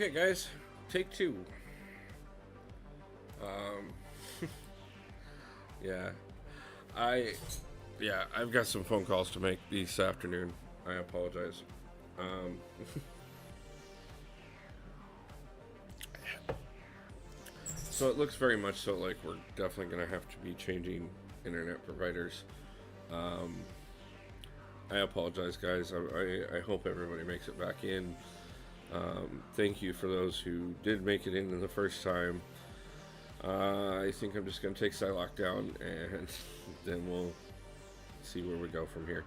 Okay, guys, take two. Um, yeah, I, I've got some phone calls to make this afternoon. I apologize. Um, so it looks very much so like we're definitely going to have to be changing internet providers. Um, I apologize, guys. I hope everybody makes it back in. Thank you for those who did make it in the first time. I think I'm just going to take Psylocke down and then we'll see where we go from here.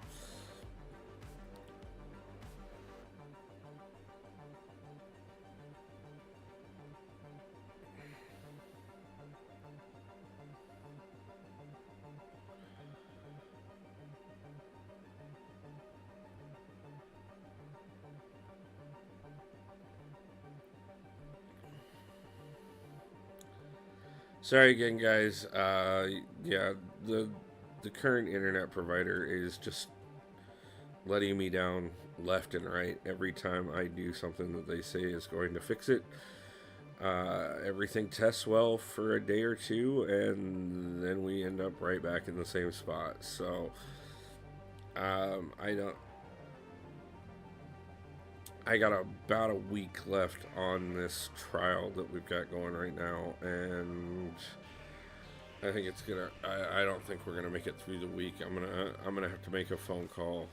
Sorry again, guys. Yeah, the current internet provider is just letting me down left and right every time I do something that they say is going to fix it. Everything tests well for a day or two, and then we end up right back in the same spot. So I don't. I got about a week left on this trial that we've got going right now, and I think it's gonna. I don't think we're gonna make it through the week. I'm gonna have to make a phone call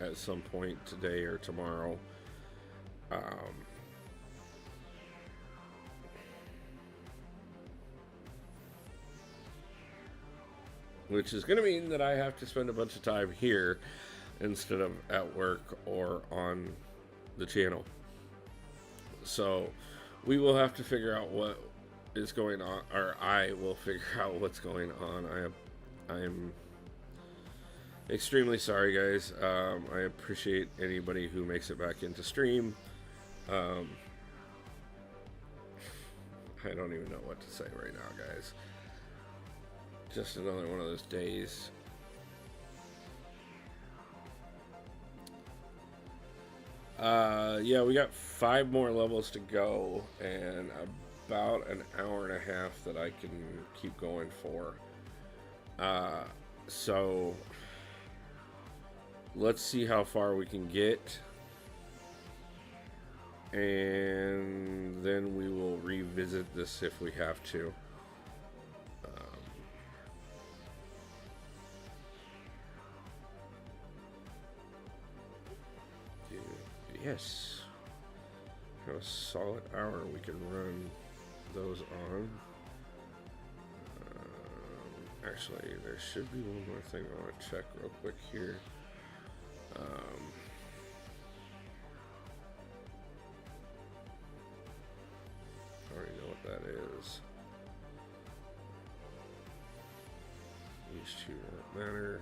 at some point today or tomorrow. Um, which is gonna mean that I have to spend a bunch of time here instead of at work or on the channel. So we will have to figure out what is going on, or I will figure out what's going on. I'm extremely sorry, guys. I appreciate anybody who makes it back into stream. Um, I don't even know what to say right now, guys. Just another one of those days. Yeah, we got 5 more levels to go, and about an hour and a half that I can keep going for. So let's see how far we can get, and then we will revisit this if we have to. Yes. Have a solid hour we can run those on. Actually, there should be one more thing I want to check real quick here. I already know what that is. These two don't matter.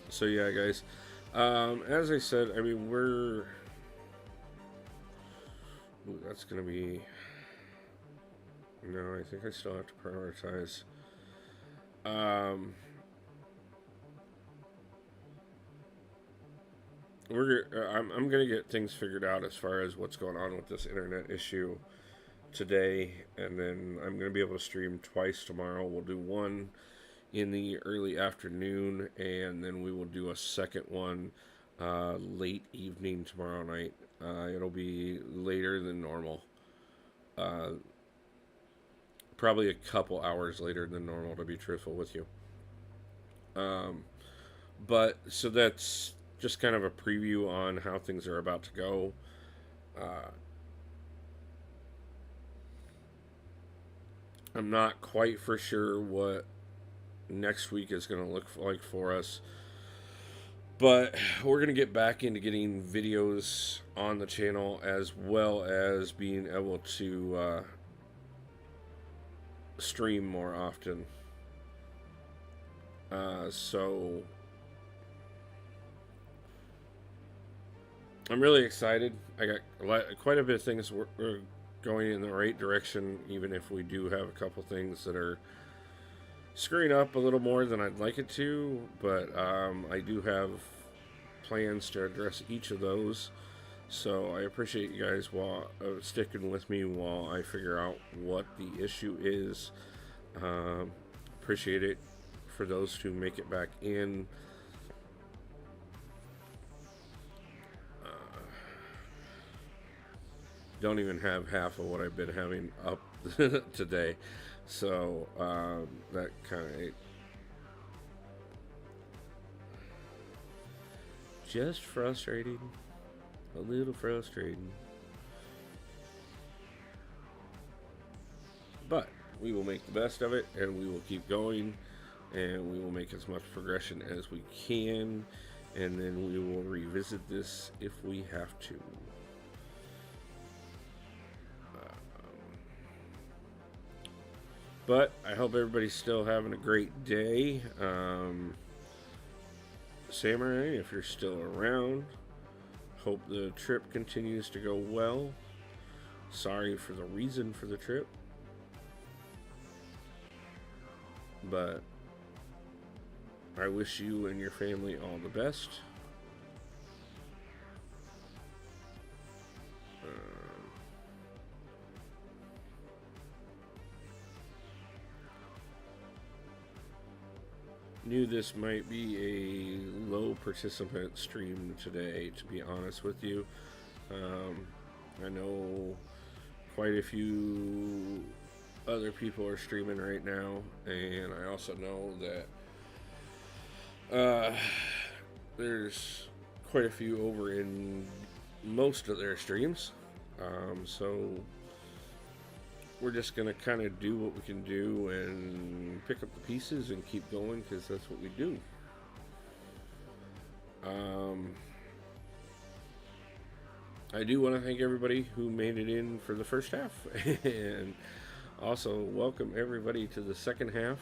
So yeah, guys. As I said, I mean we're. Ooh, that's gonna be. No, I think I still have to prioritize. I'm gonna get things figured out as far as what's going on with this internet issue today, and then I'm gonna be able to stream twice tomorrow. We'll do one in the early afternoon, and then we will do a second one late evening tomorrow night. It'll be later than normal. Probably a couple hours later than normal, to be truthful with you. But so that's just kind of a preview on how things are about to go. I'm not quite for sure what next week is going to look like for us, but we're going to get back into getting videos on the channel as well as being able to stream more often. So I'm really excited. I got quite a bit of things we're going in the right direction, even if we do have a couple things that are screwing up a little more than I'd like it to, but I do have plans to address each of those. So I appreciate you guys while sticking with me while I figure out what the issue is. Appreciate it for those who make it back in. Don't even have half of what I've been having up today, so that kind of just frustrating, a little frustrating, but we will make the best of it, and we will keep going, and we will make as much progression as we can, and then we will revisit this if we have to. But I hope everybody's still having a great day. Samurai, if you're still around, hope the trip continues to go well. Sorry for the reason for the trip, but I wish you and your family all the best. Knew this might be a low participant stream today, to be honest with you. I know quite a few other people are streaming right now, and I also know that there's quite a few over in most of their streams. So we're just going to kind of do what we can do and pick up the pieces and keep going, because that's what we do. I do want to thank everybody who made it in for the first half, and also welcome everybody to the second half.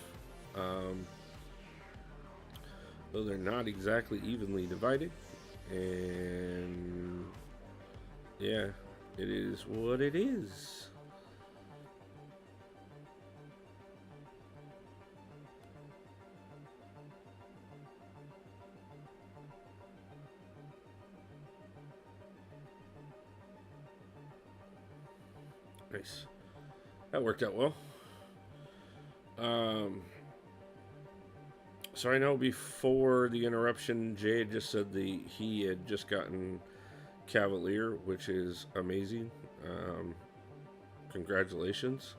Though they're not exactly evenly divided, and yeah, it is what it is. Nice. That worked out well. So I know before the interruption, Jay had just said he had just gotten Cavalier, which is amazing. Congratulations.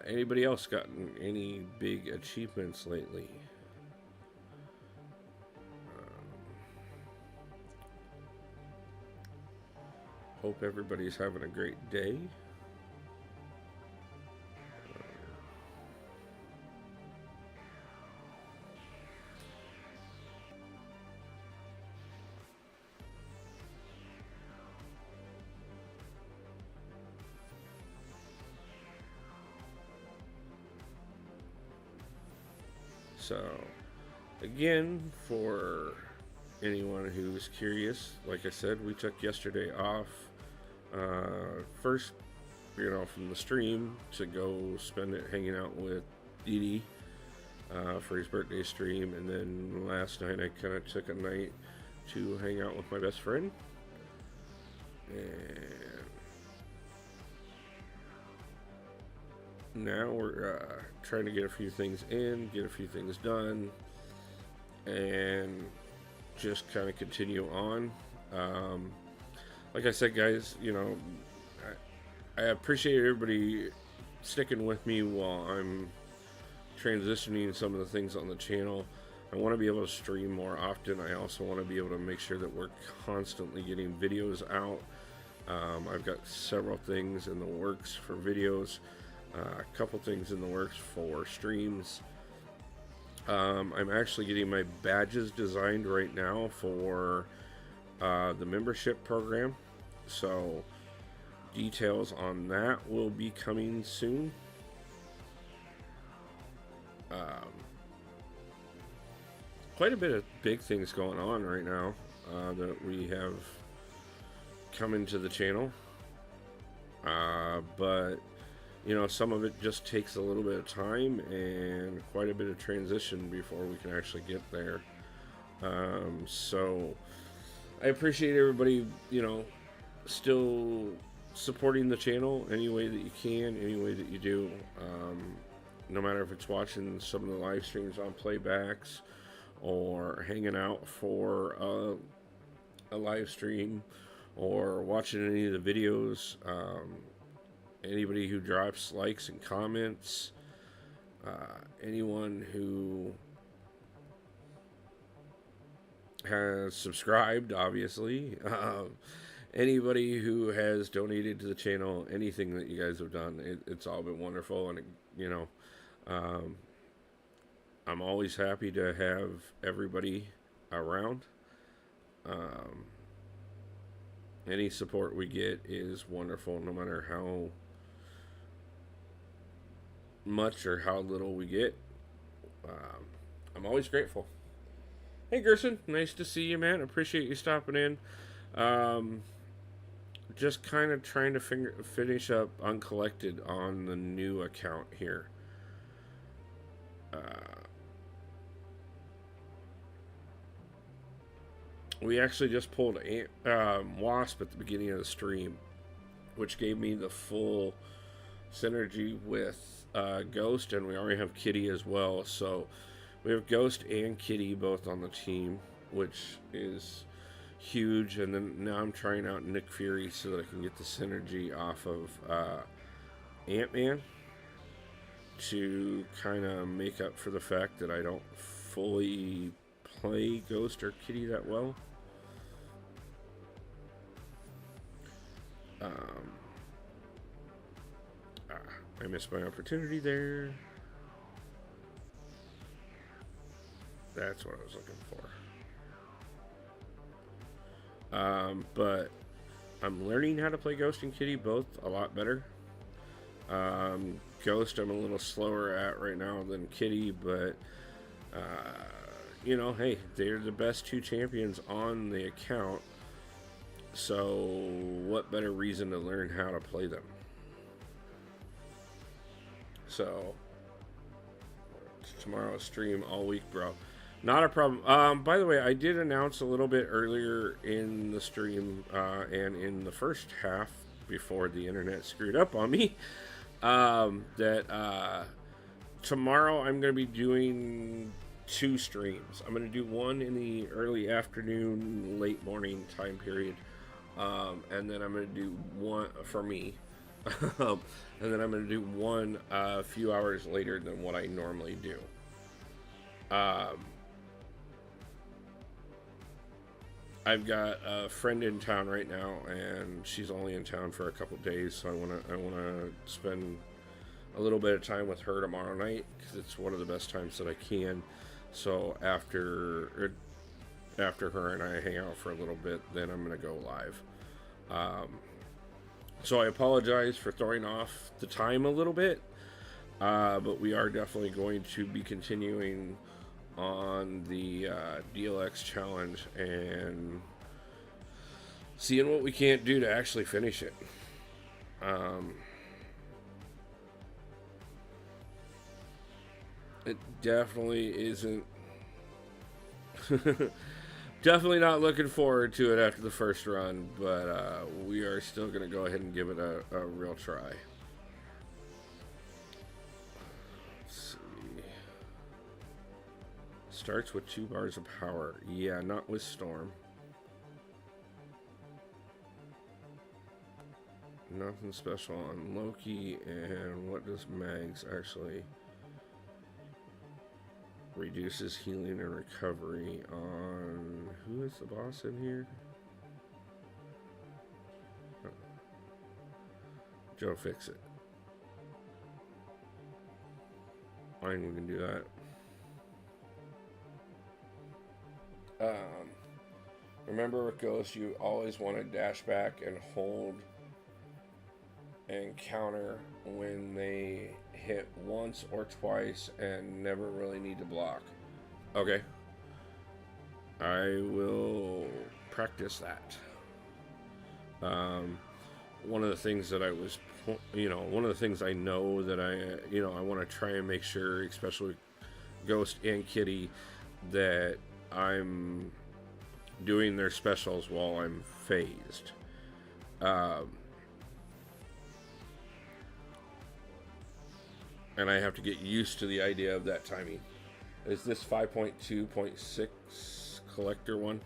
Anybody else gotten any big achievements lately? Hope everybody's having a great day. So, again, for anyone who's curious, like I said, we took yesterday off. First, from the stream to go spend it hanging out with Dee Dee for his birthday stream, and then last night I kind of took a night to hang out with my best friend. And now we're trying to get a few things in, get a few things done, and just kind of continue on. Like I said, guys, I appreciate everybody sticking with me while I'm transitioning some of the things on the channel. I want to be able to stream more often. I also want to be able to make sure that we're constantly getting videos out. I've got several things in the works for videos. A couple things in the works for streams. I'm actually getting my badges designed right now for the membership program, so details on that will be coming soon. Quite a bit of big things going on right now that we have coming to the channel, but you know, some of it just takes a little bit of time and quite a bit of transition before we can actually get there. So I appreciate everybody, you know, still supporting the channel any way that you can, any way that you do. No matter if it's watching some of the live streams on playbacks or hanging out for a live stream or watching any of the videos. Anybody who drops likes and comments, anyone who has subscribed, obviously, anybody who has donated to the channel, anything that you guys have done, it's all been wonderful. And you know, I'm always happy to have everybody around. Any support we get is wonderful, no matter how much or how little we get. I'm always grateful. Hey Gerson, nice to see you, man. Appreciate you stopping in. Just kind of trying to finish up Uncollected on the new account here. We actually just pulled Wasp at the beginning of the stream, which gave me the full synergy with Ghost, and we already have Kitty as well. So we have Ghost and Kitty both on the team, which is huge. And then now I'm trying out Nick Fury so that I can get the synergy off of Ant-Man to kind of make up for the fact that I don't fully play Ghost or Kitty that well. I missed my opportunity there. That's what I was looking for. But I'm learning how to play Ghost and Kitty both a lot better. Ghost I'm a little slower at right now than Kitty, but you know, hey, they're the best two champions on the account, so what better reason to learn how to play them? So tomorrow's stream all week, bro. Not a problem. By the way, I did announce a little bit earlier in the stream and in the first half before the internet screwed up on me that tomorrow I'm going to be doing 2 streams. I'm going to do one in the early afternoon, late morning time period, and then I'm going to do one for me. And then I'm going to do one a few hours later than what I normally do. I've got a friend in town right now, and she's only in town for a couple days, so I wanna spend a little bit of time with her tomorrow night because it's one of the best times that I can. So after her and I hang out for a little bit, then I'm gonna go live. So I apologize for throwing off the time a little bit, but we are definitely going to be continuing on the DLX challenge and seeing what we can't do to actually finish it. It definitely isn't definitely not looking forward to it after the first run, but we are still going to go ahead and give it a real try. Starts with 2 bars of power. Yeah, not with Storm. Nothing special on Loki. And what does Mags actually? Reduces healing and recovery on... Who is the boss in here? Oh. Joe Fixit. Fine, we can do that. Remember with Ghost, you always want to dash back and hold and counter when they hit once or twice and never really need to block. Okay. I will practice that. One of the things that I was you know, one of the things I know that I want to try and make sure, especially Ghost and Kitty, that I'm doing their specials while I'm phased. Um, and I have to get used to the idea of that timing. Is this 5.2.6 collector one?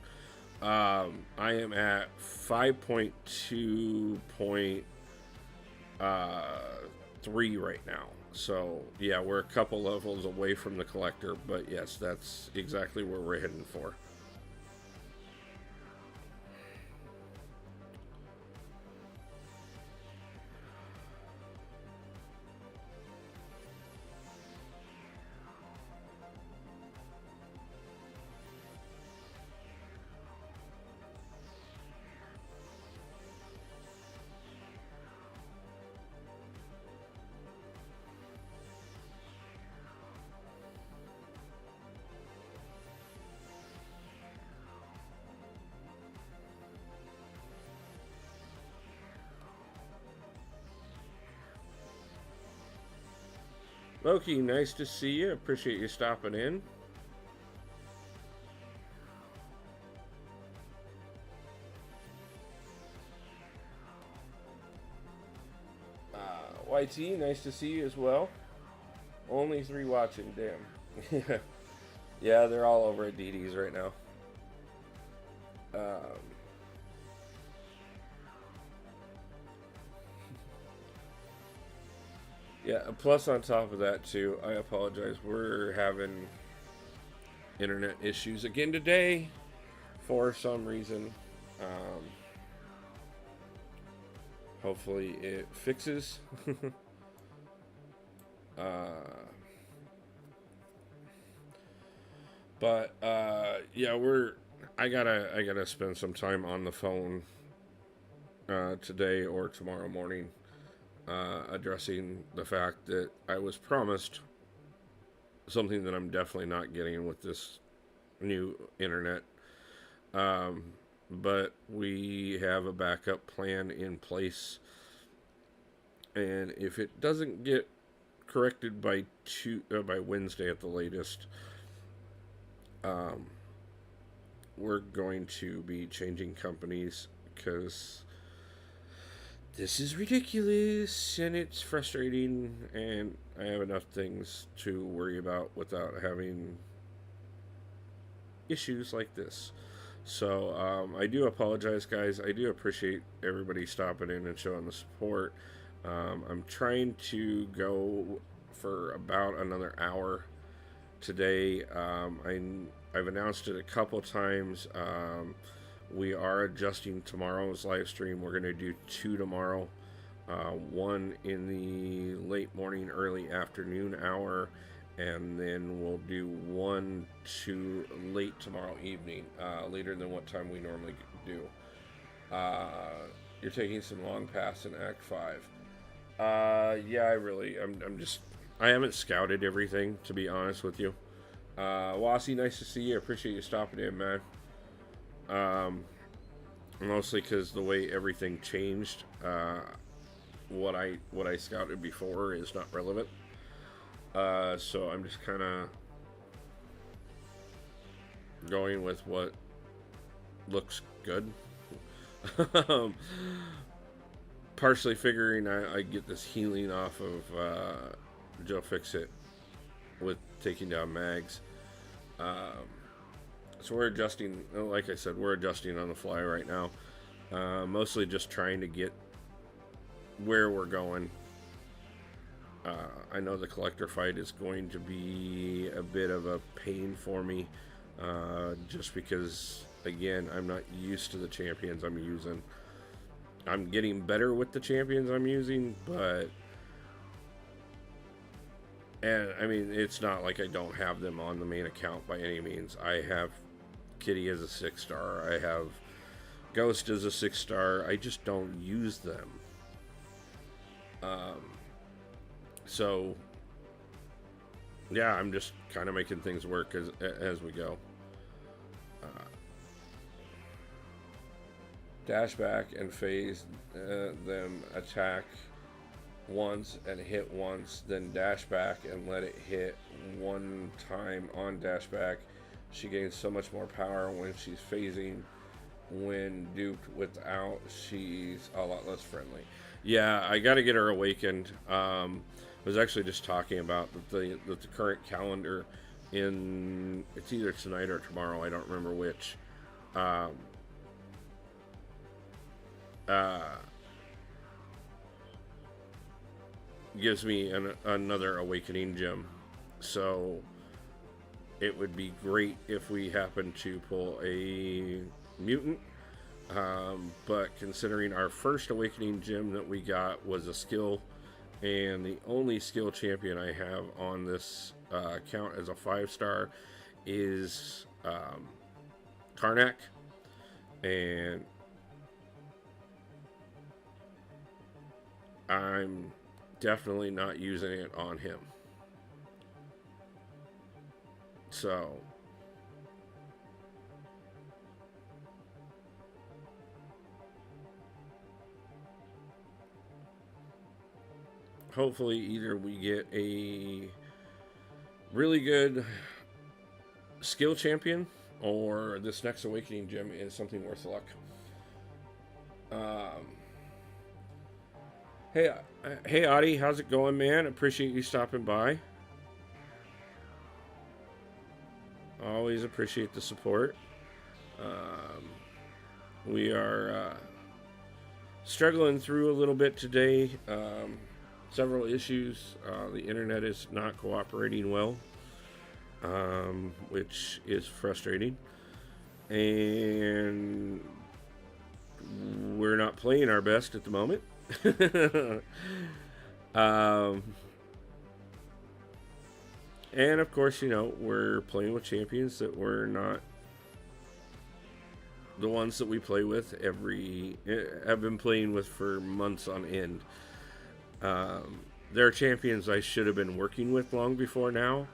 I am at 5.2.3 right now. So, yeah, we're a couple levels away from the collector, but yes, that's exactly where we're heading for. Loki, nice to see you. Appreciate you stopping in. YT, nice to see you as well. Only 3 watching, damn. Yeah, they're all over at DD's right now. Um, yeah, plus on top of that, too, I apologize. We're having internet issues again today for some reason. Um, hopefully it fixes. uh, but yeah, I gotta spend some time on the phone today or tomorrow morning, addressing the fact that I was promised something that I'm definitely not getting with this new internet. Um, but we have a backup plan in place, and if it doesn't get corrected by Wednesday at the latest, um, we're going to be changing companies because this is ridiculous and it's frustrating, and I have enough things to worry about without having issues like this. So I do apologize, guys. I do appreciate everybody stopping in and showing the support. I'm trying to go for about another hour today. I've announced it a couple times. We are adjusting tomorrow's live stream. We're going to do 2 tomorrow. One in the late morning, early afternoon hour, and then we'll do 1 to late tomorrow evening, later than what time we normally do. You're taking some long paths in Act 5. Yeah, I haven't scouted everything, to be honest with you. Wassy, nice to see you. Appreciate you stopping in, man. Mostly because the way everything changed, what I scouted before is not relevant. So I'm just kind of going with what looks good. Partially figuring I get this healing off of Joe Fixit with taking down mags. So we're adjusting, like I said, we're adjusting on the fly right now. Mostly just trying to get where we're going. I know the collector fight is going to be a bit of a pain for me, just because, again, I'm not used to the champions I'm using. I'm getting better with the champions I'm using, and I mean, it's not like I don't have them on the main account by any means. I have Kitty as a 6-star. I have Ghost as a 6-star. I just don't use them. So yeah, I'm just kind of making things work as we go. Dash back and phase them attack once and hit once, then dash back and let it hit one time on dash back. She gains so much more power when she's phasing. When duped without, she's a lot less friendly. Yeah, I got to get her awakened. I was actually just talking about the current calendar in, it's either tonight or tomorrow, I don't remember which. Um, uh, Gives me another awakening gem. So it would be great if we happen to pull a mutant. But considering our first awakening gem that we got was a skill, and the only skill champion I have on this account as a 5-star is Karnak, and I'm definitely not using it on him. So hopefully either we get a really good skill champion or this next awakening gem is something worth the luck. Hey Adi, how's it going, man? Appreciate you stopping by. Always appreciate the support. We are struggling through a little bit today. Several issues. The internet is not cooperating well, which is frustrating. And we're not playing our best at the moment. And of course, we're playing with champions that we're not the ones that we play with have been playing with for months on end. They're champions I should have been working with long before now.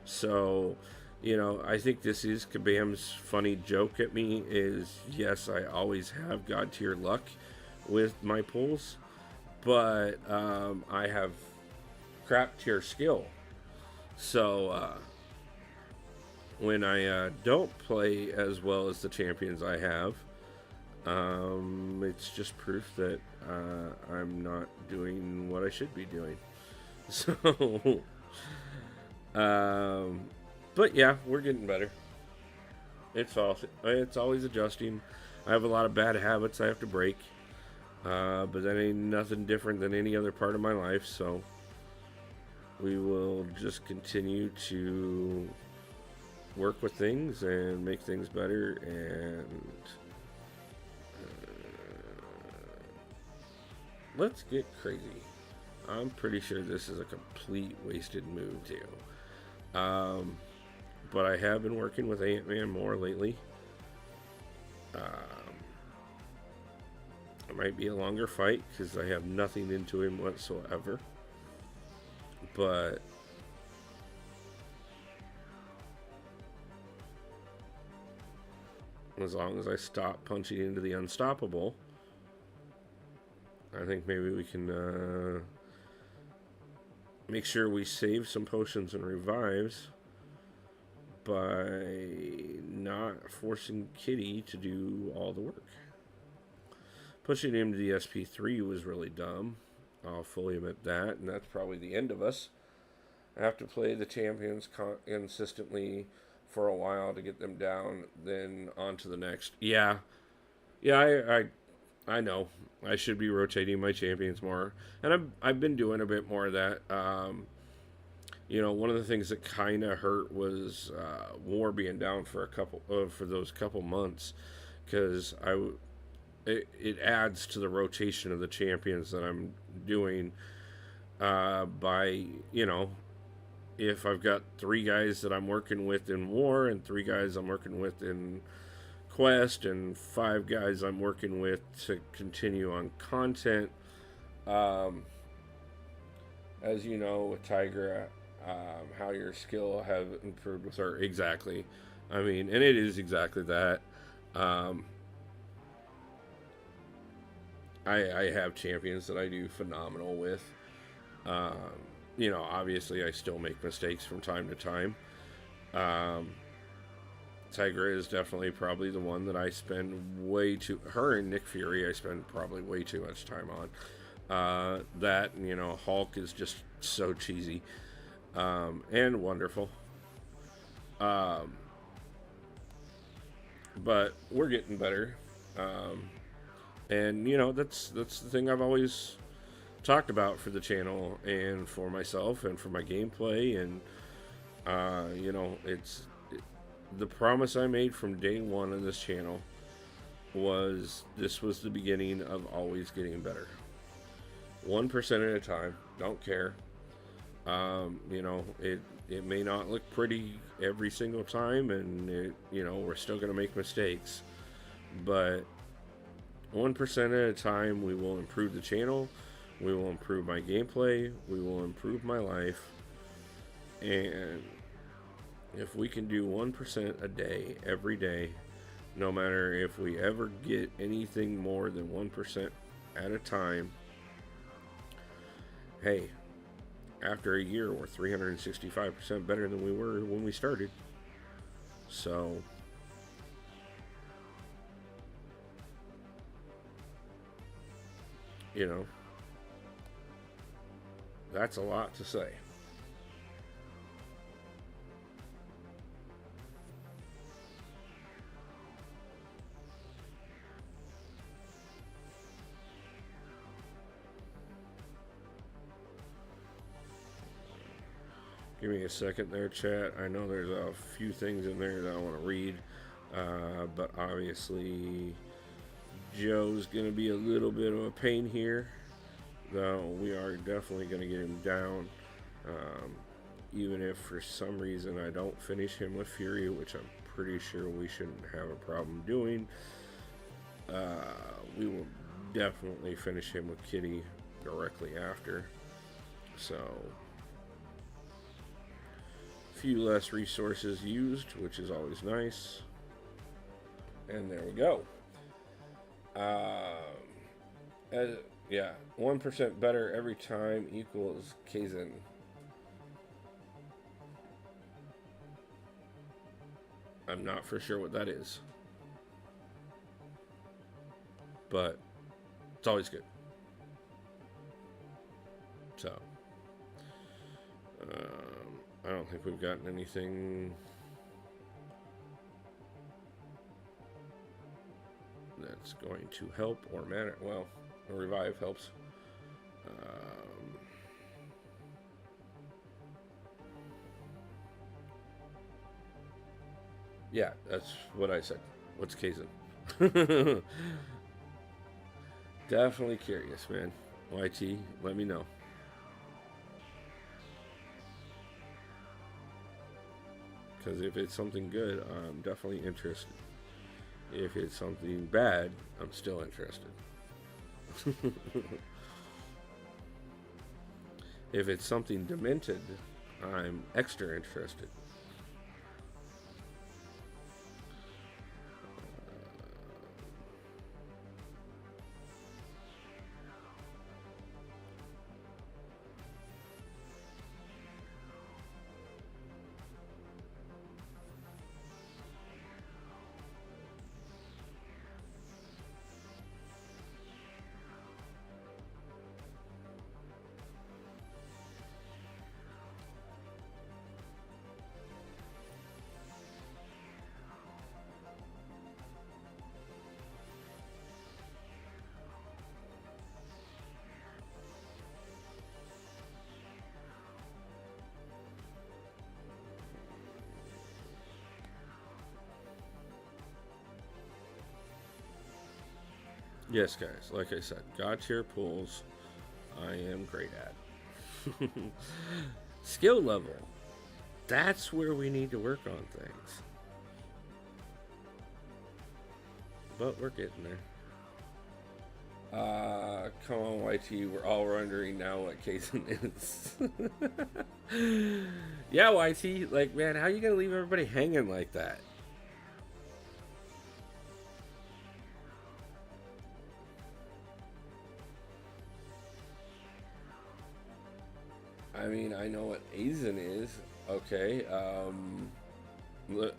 So, I think this is Kabam's funny joke at me is, yes, I always have God tier luck with my pulls, but I have crap tier skill. So when I don't play as well as the champions I have, it's just proof that I'm not doing what I should be doing. So, but yeah, we're getting better. It's always adjusting. I have a lot of bad habits I have to break, but that ain't nothing different than any other part of my life. So we will just continue to work with things and make things better. And let's get crazy. I'm pretty sure this is a complete wasted move too. But I have been working with Ant-Man more lately. It might be a longer fight because I have nothing into him whatsoever. But as long as I stop punching into the unstoppable, I think maybe we can make sure we save some potions and revives by not forcing Kitty to do all the work. Pushing him to the SP3 was really dumb. I'll fully admit that, and that's probably the end of us. I have to play the champions consistently for a while to get them down, then on to the next. Yeah, I know. I should be rotating my champions more, and I've been doing a bit more of that. One of the things that kind of hurt was War being down for those couple months, because it adds to the rotation of the champions that I'm doing by, if I've got 3 guys that I'm working with in War and 3 guys I'm working with in Quest and 5 guys I'm working with to continue on content. As you know, with Tigra, how your skill have improved with her. Exactly. I mean, and it is exactly that. I have champions that I do phenomenal with. Um, you know, obviously, I still make mistakes from time to time. Um, Tigra is definitely probably the one that I spend way too. Her and Nick Fury, I spend probably way too much time on. That, you know, Hulk is just so cheesy, and wonderful. Um, but we're getting better. Um, and you know, that's the thing I've always talked about for the channel and for myself and for my gameplay. And you know, the promise I made from day one on this channel was this was the beginning of always getting better. 1% at a time. Don't care. You know, it may not look pretty every single time, and you know, we're still gonna make mistakes, but 1% at a time, we will improve the channel. We will improve my gameplay. We will improve my life. And if we can do 1% a day, every day, no matter if we ever get anything more than 1% at a time, hey, after a year, we're 365% better than we were when we started. So, you know, that's a lot to say. Give me a second there, chat. I know there's a few things in there that I want to read, but obviously Joe's going to be a little bit of a pain here, though we are definitely going to get him down. Even if for some reason I don't finish him with Fury, which I'm pretty sure we shouldn't have a problem doing, we will definitely finish him with Kitty directly after. So, few less resources used, which is always nice. And there we go. Yeah, 1% better every time equals Kaizen. I'm not for sure what that is, but it's always good. So, I don't think we've gotten anything that's going to help or matter. Well, a revive helps. Yeah, that's what I said. What's Kaizen? Definitely curious, man. YT, let me know. Because if it's something good, I'm definitely interested. If it's something bad, I'm still interested. If it's something demented, I'm extra interested. Yes, guys, like I said, God tier pulls I am great at. Skill level, that's where we need to work on things. But we're getting there. Come on, YT, we're all wondering now what Kaizen is. Yeah, YT, like, man, how are you gonna leave everybody hanging like that? I mean, I know what Aizen is. Okay. Look,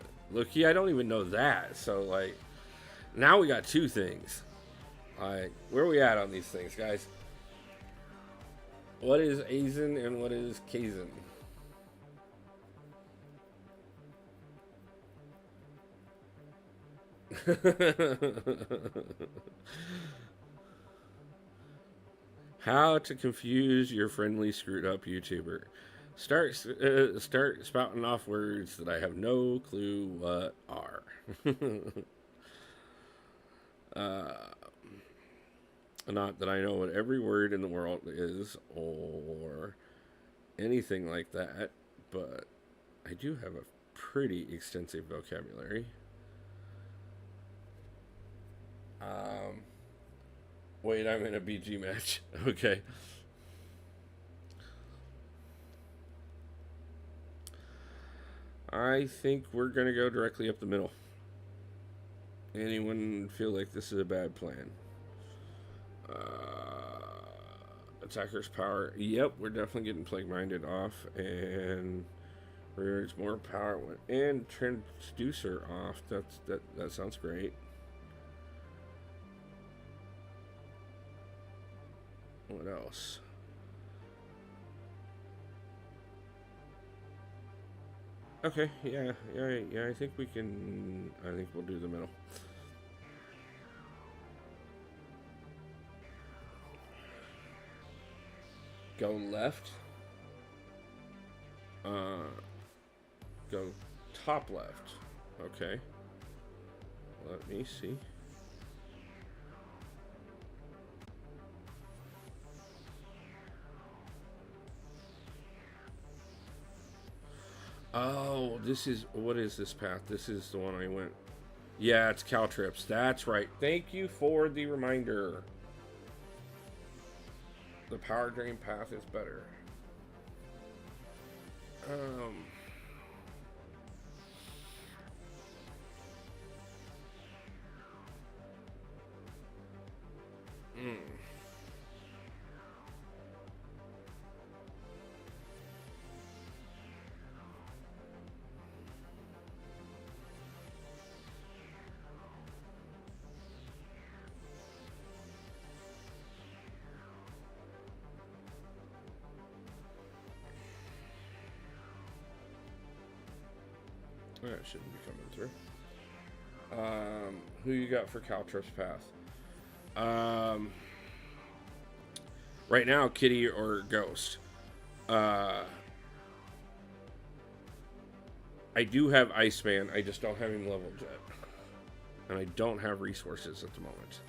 I don't even know that. So, like, now we got two things. Like, where are we at on these things, guys? What is Aizen and what is Kaizen? How to confuse your friendly screwed up YouTuber. Start spouting off words that I have no clue what are. uh, Not that I know what every word in the world is or anything like that, but I do have a pretty extensive vocabulary. Um, Wait, I'm in a BG match. Okay. I think we're going to go directly up the middle. Anyone feel like this is a bad plan? Attacker's power. Yep, we're definitely getting Plague Minded off. And there's more power. And Transducer off. That sounds great. What else? Okay, yeah. I think we can. I think we'll do the middle. Go left. Go top left. Okay. Let me see. Oh, what is this path? This is the one I went. Yeah, it's Caltrips. That's right. Thank you for the reminder. The power drain path is better. That shouldn't be coming through. Who you got for Caltrips path? Right now, Kitty or Ghost. I do have Iceman. I just don't have him leveled yet, and I don't have resources at the moment.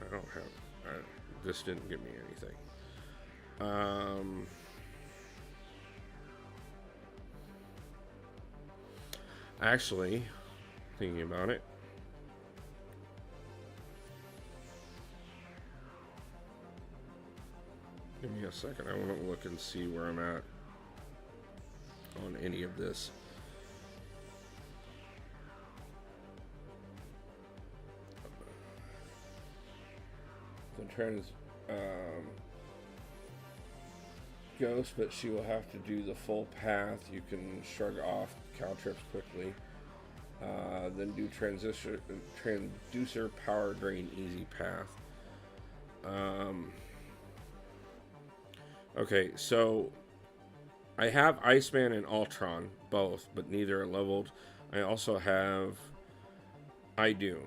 I don't have. This didn't give me anything. Actually, thinking about it, give me a second. I want to look and see where I'm at on any of this. The trans Ghost, but she will have to do the full path. You can shrug off Caltrips quickly. Then do Transducer power drain easy path. Okay, so I have Iceman and Ultron both, but neither are leveled. I also have Idun,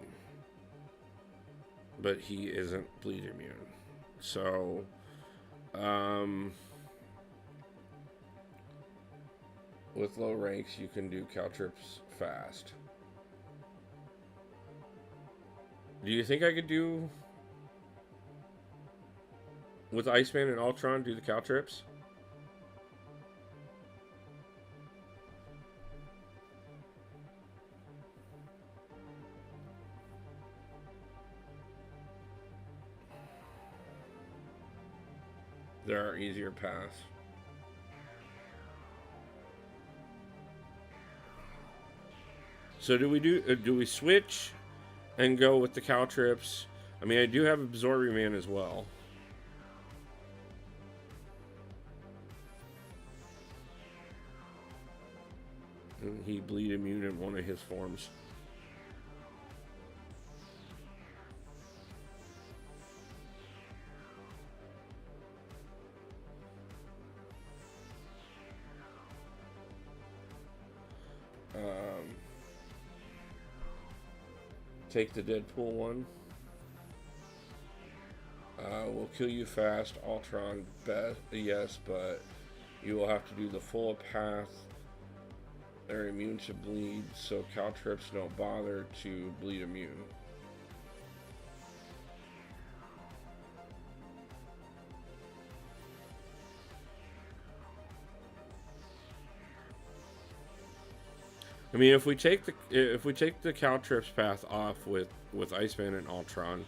but he isn't bleed immune. So, with low ranks, you can do Caltrips fast. Do you think I could do with Iceman and Ultron, do the Caltrips? There are easier paths. So do we switch and go with the Caltrips, I mean, I do have Absorbing Man as well. And he bleed immune in one of his forms. Take the Deadpool one. Will kill you fast. Ultron, yes, but you will have to do the full path. They're immune to bleed, so Caltrips don't bother to bleed immune. I mean, if we take the Caltrips path off with Iceman and Ultron,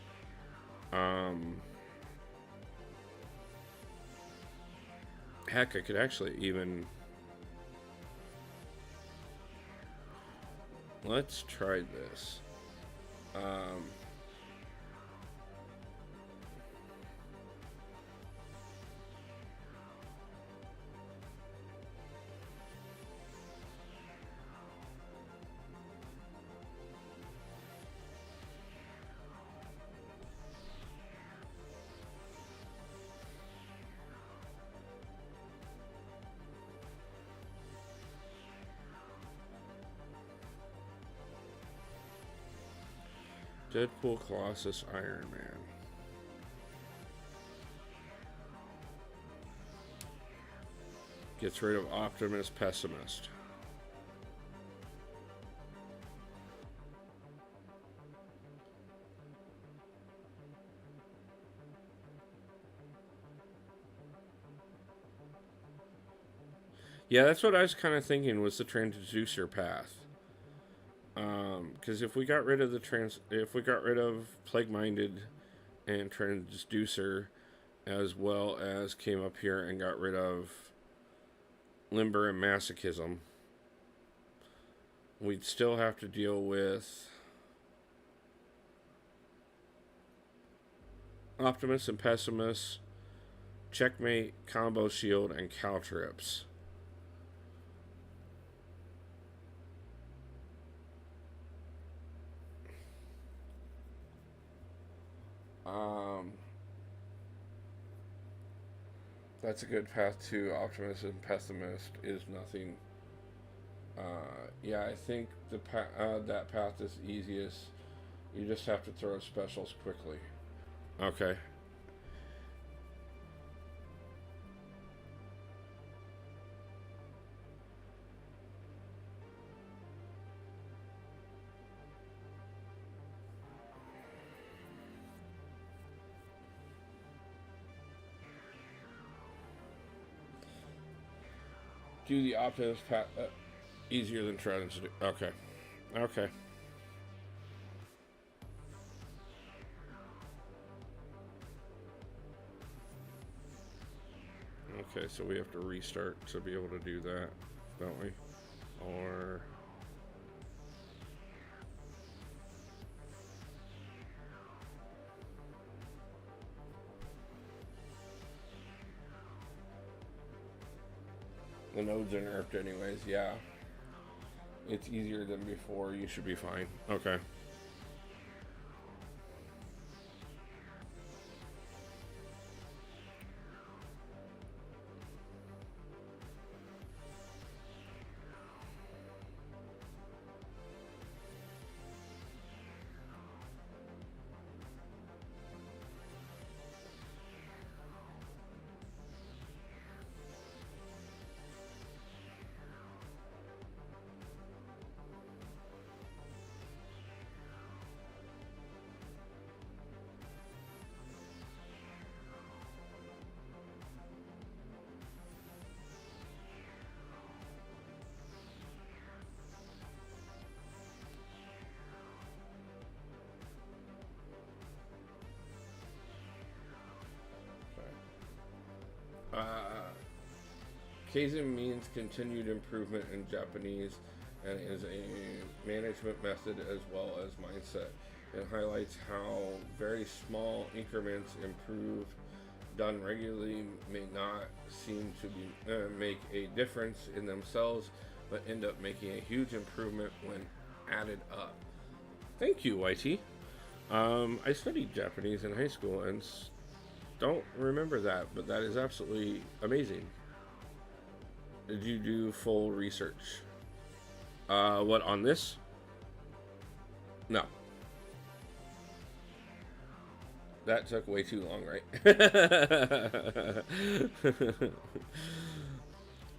heck, I could actually even let's try this. Deadpool, Colossus, Iron Man. Gets rid of Optimus, Pessimist. Yeah, that's what I was kind of thinking was the transducer path. Because if we got rid of Plague Minded and Transducer, as well as came up here and got rid of Limber and Masochism, we'd still have to deal with Optimus and Pessimist, Checkmate, Combo Shield, and Caltrips. That's a good path to Optimus and Pessimist is nothing. Yeah, I think that path is easiest. You just have to throw specials quickly. Okay. Do the Optimus path easier than trying to do. Okay. Okay. Okay, so we have to restart to be able to do that, don't we? Or... the nodes are nerfed anyways, yeah. It's easier than before, you should be fine. Okay. Kaizen means continued improvement in Japanese and is a management method as well as mindset. It highlights how very small increments improved done regularly may not seem to make a difference in themselves, but end up making a huge improvement when added up. Thank you, YT. I studied Japanese in high school and don't remember that, but that is absolutely amazing. Did you do full research? What on this? No. That took way too long, right?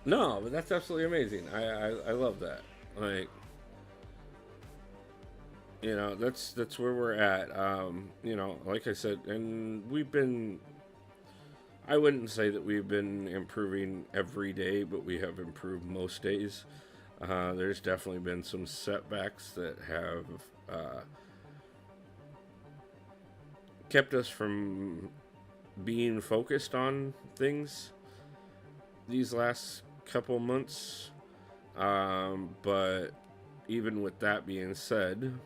No, but that's absolutely amazing. I love that. Like, you know, that's where we're at. You know, like I said, and we've been. I wouldn't say that we've been improving every day, but we have improved most days. There's definitely been some setbacks that have kept us from being focused on things these last couple months. But even with that being said,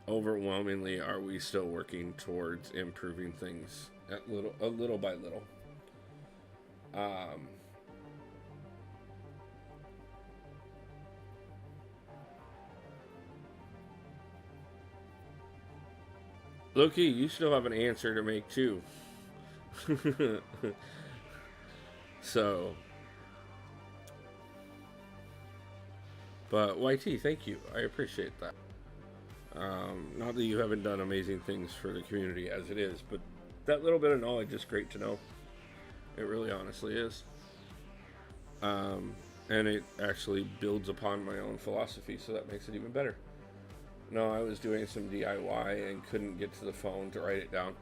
overwhelmingly, are we still working towards improving things a little by little? Loki, you still have an answer to make too. So, but YT, thank you. I appreciate that. Not that you haven't done amazing things for the community as it is, but that little bit of knowledge is great to know. It really honestly is. And it actually builds upon my own philosophy, so that makes it even better. No, I was doing some DIY and couldn't get to the phone to write it down.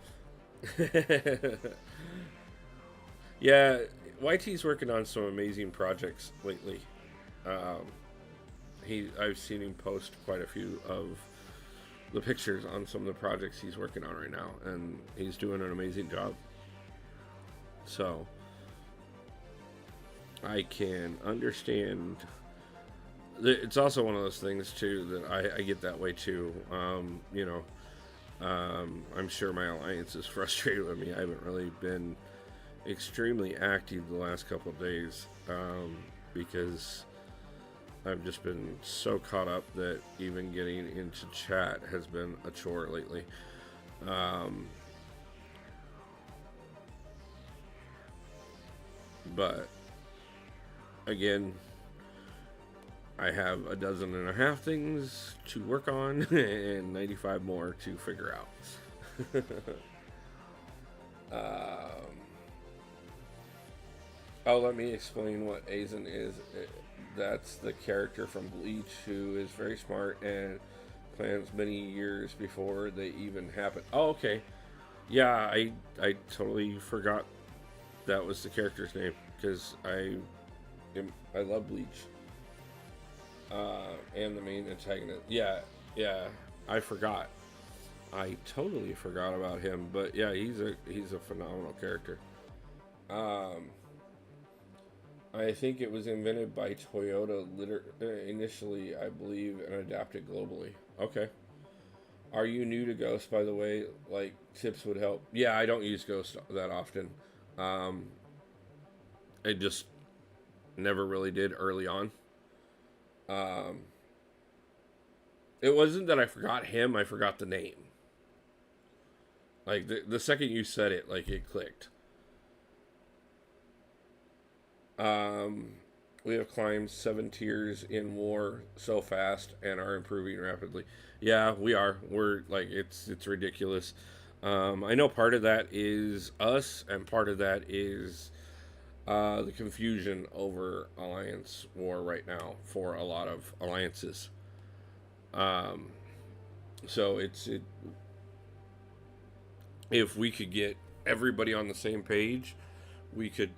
Yeah, YT's working on some amazing projects lately. I've seen him post quite a few of the pictures on some of the projects he's working on right now, and he's doing an amazing job. So I can understand. It's also one of those things too that I get that way too. You know, I'm sure my alliance is frustrated with me. I haven't really been extremely active the last couple of days because I've just been so caught up that even getting into chat has been a chore lately. But again, I have a dozen and a half things to work on and 95 more to figure out. Let me explain what Aizen is. That's the character from Bleach who is very smart and plans many years before they even happen. Oh, okay. Yeah, I totally forgot that was the character's name because I love Bleach. And the main antagonist. Yeah, I forgot. I totally forgot about him, but yeah, he's a phenomenal character. I think it was invented by Toyota initially, I believe, and adapted globally. Okay. Are you new to Ghost, by the way? Like, tips would help. Yeah, I don't use Ghost that often. I just never really did early on. It wasn't that I forgot him, I forgot the name. Like, the second you said it, like, it clicked. We have climbed 7 tiers in war so fast and are improving rapidly. Yeah, we are. We're, like, it's ridiculous. I know part of that is us, and part of that is the confusion over alliance war right now for a lot of alliances. So if we could get everybody on the same page, we could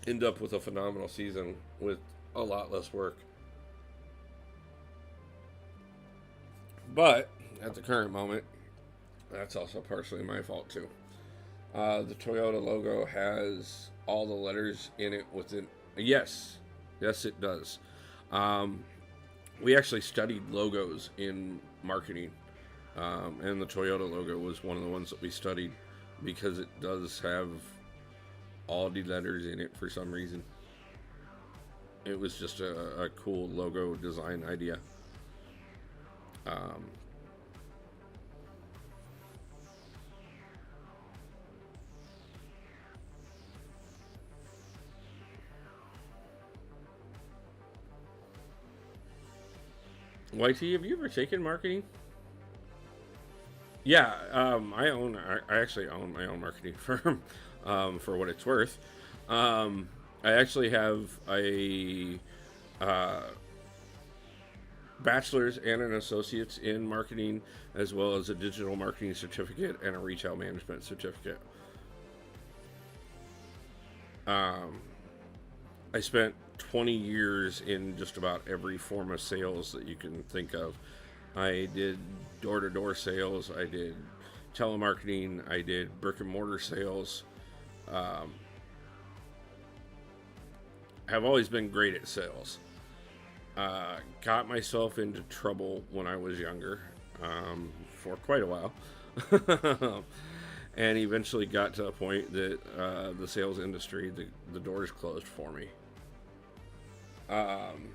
end up with a phenomenal season with a lot less work. But at the current moment, that's also partially my fault too. The Toyota logo has all the letters in it within. Yes, it does. We actually studied logos in marketing. And the Toyota logo was one of the ones that we studied because it does have Audi letters in it for some reason. It was just a cool logo design idea. Um, YT, have you ever taken marketing? Yeah, I actually own my own marketing firm, for what it's worth. I actually have a uh, bachelor's and an associate's in marketing, as well as a digital marketing certificate and a retail management certificate. Um, I spent 20 years in just about every form of sales that you can think of. I did door to door sales, I did telemarketing, I did brick and mortar sales. Um, have always been great at sales. Got myself into trouble when I was younger, for quite a while. And eventually got to a point that the sales industry, the doors closed for me. Um,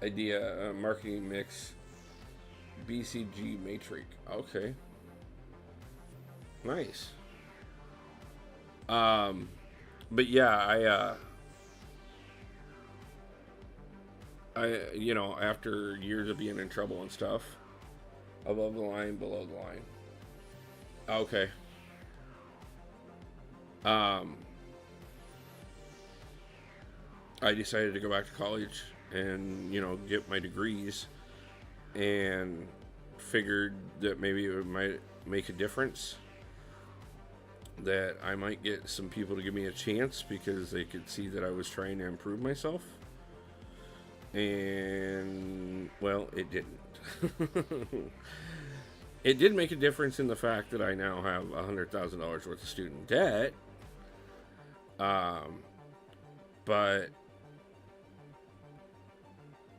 idea marketing mix BCG Matrix. Okay, nice. Um, but yeah, after years of being in trouble and stuff, above the line, below the line. Okay. Um, I decided to go back to college and get my degrees, and figured that maybe it might make a difference, that I might get some people to give me a chance because they could see that I was trying to improve myself. And well, it didn't. It did make a difference in the fact that I now have $100,000 worth of student debt. Um, but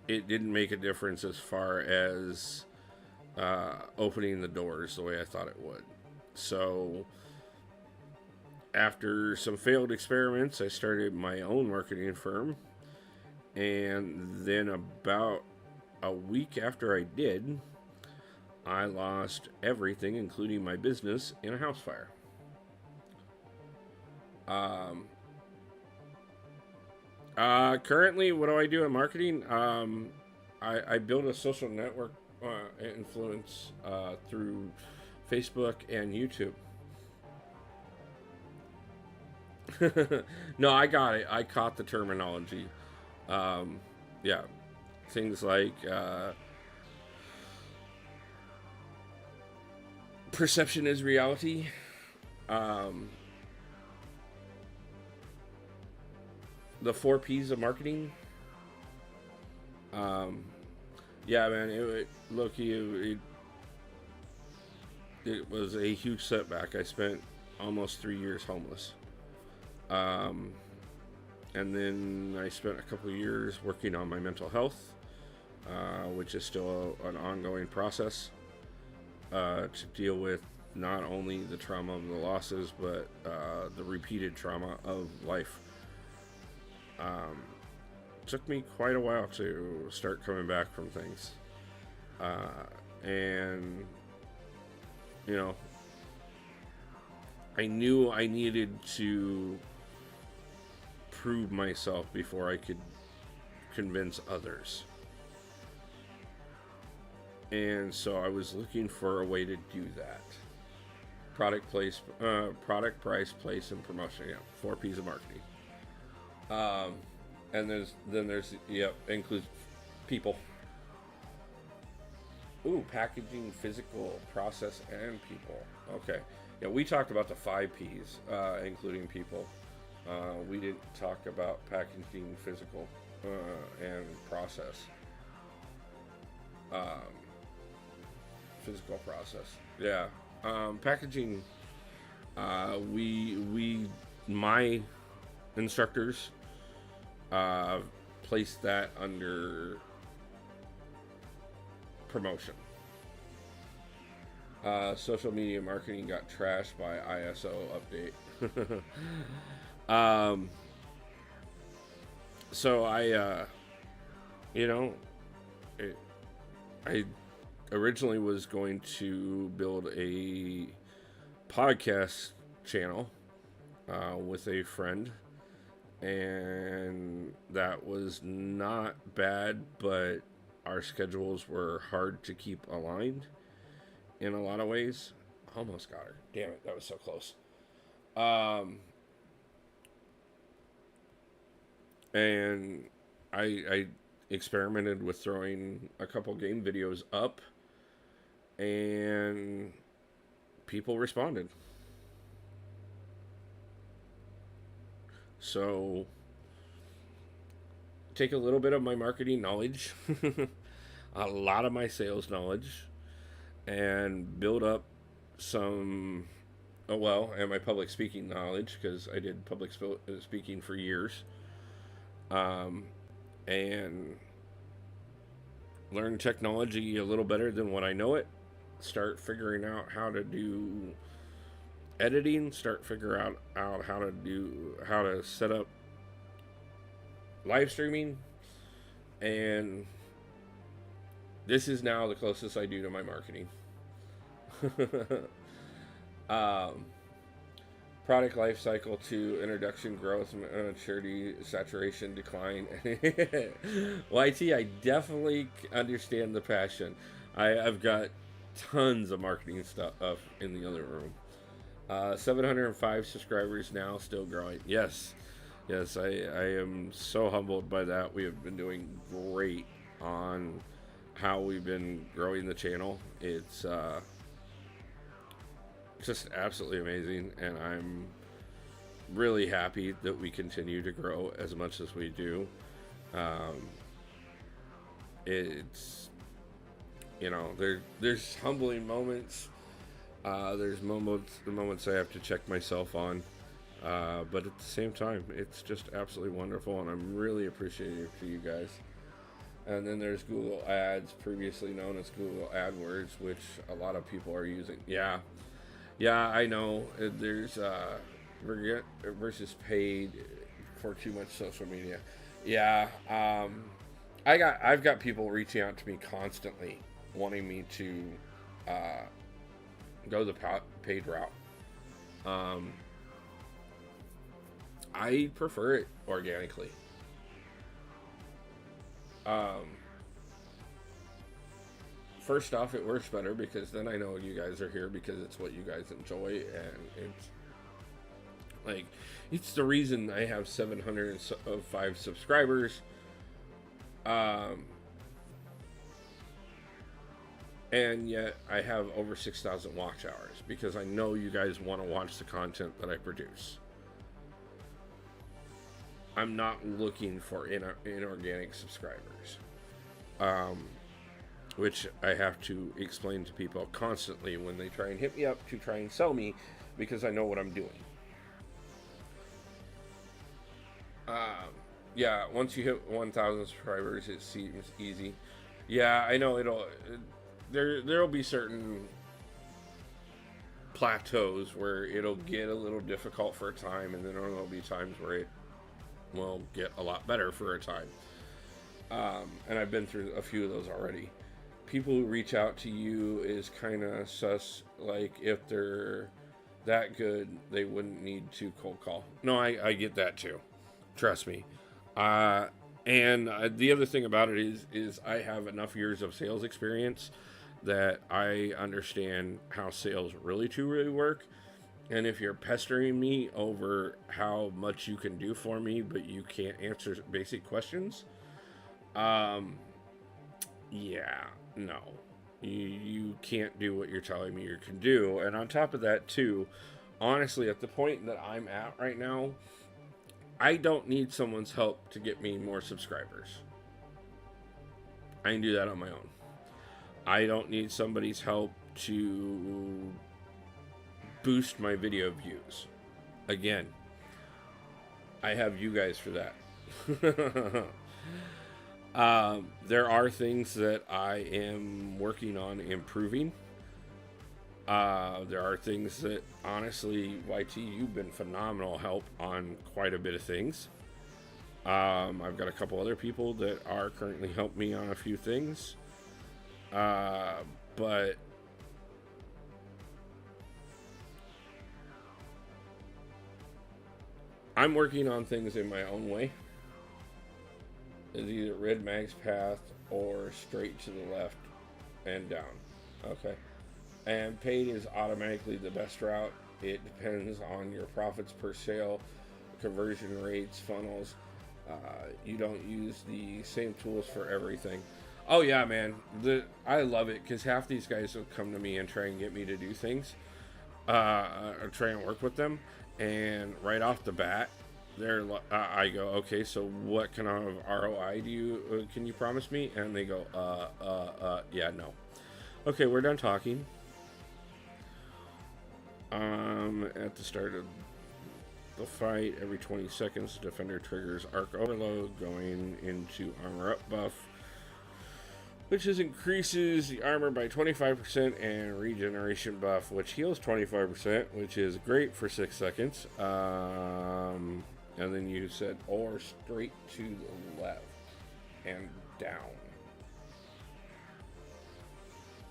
it didn't make a difference as far as opening the doors the way I thought it would. So after some failed experiments, I started my own marketing firm. And then about a week after I did, I lost everything, including my business, in a house fire. Currently, what do I do in marketing? I build a social network influence through Facebook and YouTube. No, I got it. I caught the terminology. Yeah, things like perception is reality. Um, the 4 P's of marketing. Yeah, man, it was a huge setback. I spent almost 3 years homeless. And then I spent a couple of years working on my mental health, which is still an ongoing process to deal with not only the trauma of the losses, but the repeated trauma of life. Took me quite a while to start coming back from things. And, I knew I needed to prove myself before I could convince others. And so I was looking for a way to do that. Product, price, place, and promotion. Yeah, 4 P's of marketing. And there's includes people. Ooh, packaging, physical, process, and people. Okay. Yeah, we talked about the 5 P's, including people. We didn't talk about packaging, physical, and process. Physical process. Yeah. Packaging. My instructors place that under promotion. Social media marketing got trashed by ISO update. um, so you know, it, I originally was going to build a podcast channel with a friend, and that was not bad, but our schedules were hard to keep aligned in a lot of ways. Almost got her. Damn it, that was so close. And I experimented with throwing a couple game videos up, and people responded. So take a little bit of my marketing knowledge, a lot of my sales knowledge, and build up some, oh well, and my public speaking knowledge, because I did public speaking for years, and learn technology a little better than what I know it. Start figuring out how to do editing. Start figure out how to set up live streaming, and this is now the closest I do to my marketing. Product life cycle to introduction, growth, maturity, saturation, decline. YT, I definitely understand the passion. I've got tons of marketing stuff in the other room. 705 subscribers now, still growing. Yes, I am so humbled by that. We have been doing great on how we've been growing the channel. It's just absolutely amazing, and I'm really happy that we continue to grow as much as we do. It's, there's humbling moments. There's the moments I have to check myself on, but at the same time, it's just absolutely wonderful, and I'm really appreciative for you guys. And then there's Google Ads, previously known as Google AdWords, which a lot of people are using. Yeah, I know. There's versus paid for too much social media. Yeah, I've got people reaching out to me constantly, wanting me to go the paid route. I prefer it organically. First off, it works better because then I know you guys are here because it's what you guys enjoy, and it's the reason I have 705 subscribers. And yet I have over 6,000 watch hours because I know you guys want to watch the content that I produce. I'm not looking for inorganic subscribers, which I have to explain to people constantly when they try and hit me up to try and sell me, because I know what I'm doing. Yeah, once you hit 1,000 subscribers, it seems easy. Yeah, I know there'll be certain plateaus where it'll get a little difficult for a time, and then there'll be times where it will get a lot better for a time. And I've been through a few of those already. People who reach out to you is kind of sus. Like, if they're that good, they wouldn't need to cold call. No, I get that too. Trust me. And the other thing about it is I have enough years of sales experience that I understand how sales really work. And if you're pestering me over how much you can do for me, but you can't answer basic questions, yeah, no. You can't do what you're telling me you can do. And on top of that, too, honestly, at the point that I'm at right now, I don't need someone's help to get me more subscribers. I can do that on my own. I don't need somebody's help to boost my video views. Again, I have you guys for that. There are things that I am working on improving. There are things that, honestly, YT, you've been phenomenal help on quite a bit of things. I've got a couple other people that are currently helping me on a few things. But I'm working on things in my own way. It's either red max path or straight to the left and down. Okay. And paid is automatically the best route. It depends on your profits per sale, conversion rates, funnels. You don't use the same tools for everything. Oh yeah, man. I love it because half these guys will come to me and try and get me to do things, or try and work with them, and right off the bat, I go, okay, so what kind of ROI can you promise me? And they go, yeah, no. Okay, we're done talking. At the start of the fight, every 20 seconds, the defender triggers arc overload, going into armor up buff, which increases the armor by 25%, and regeneration buff, which heals 25%, which is great for 6 seconds. And then you said, or straight to the left and down.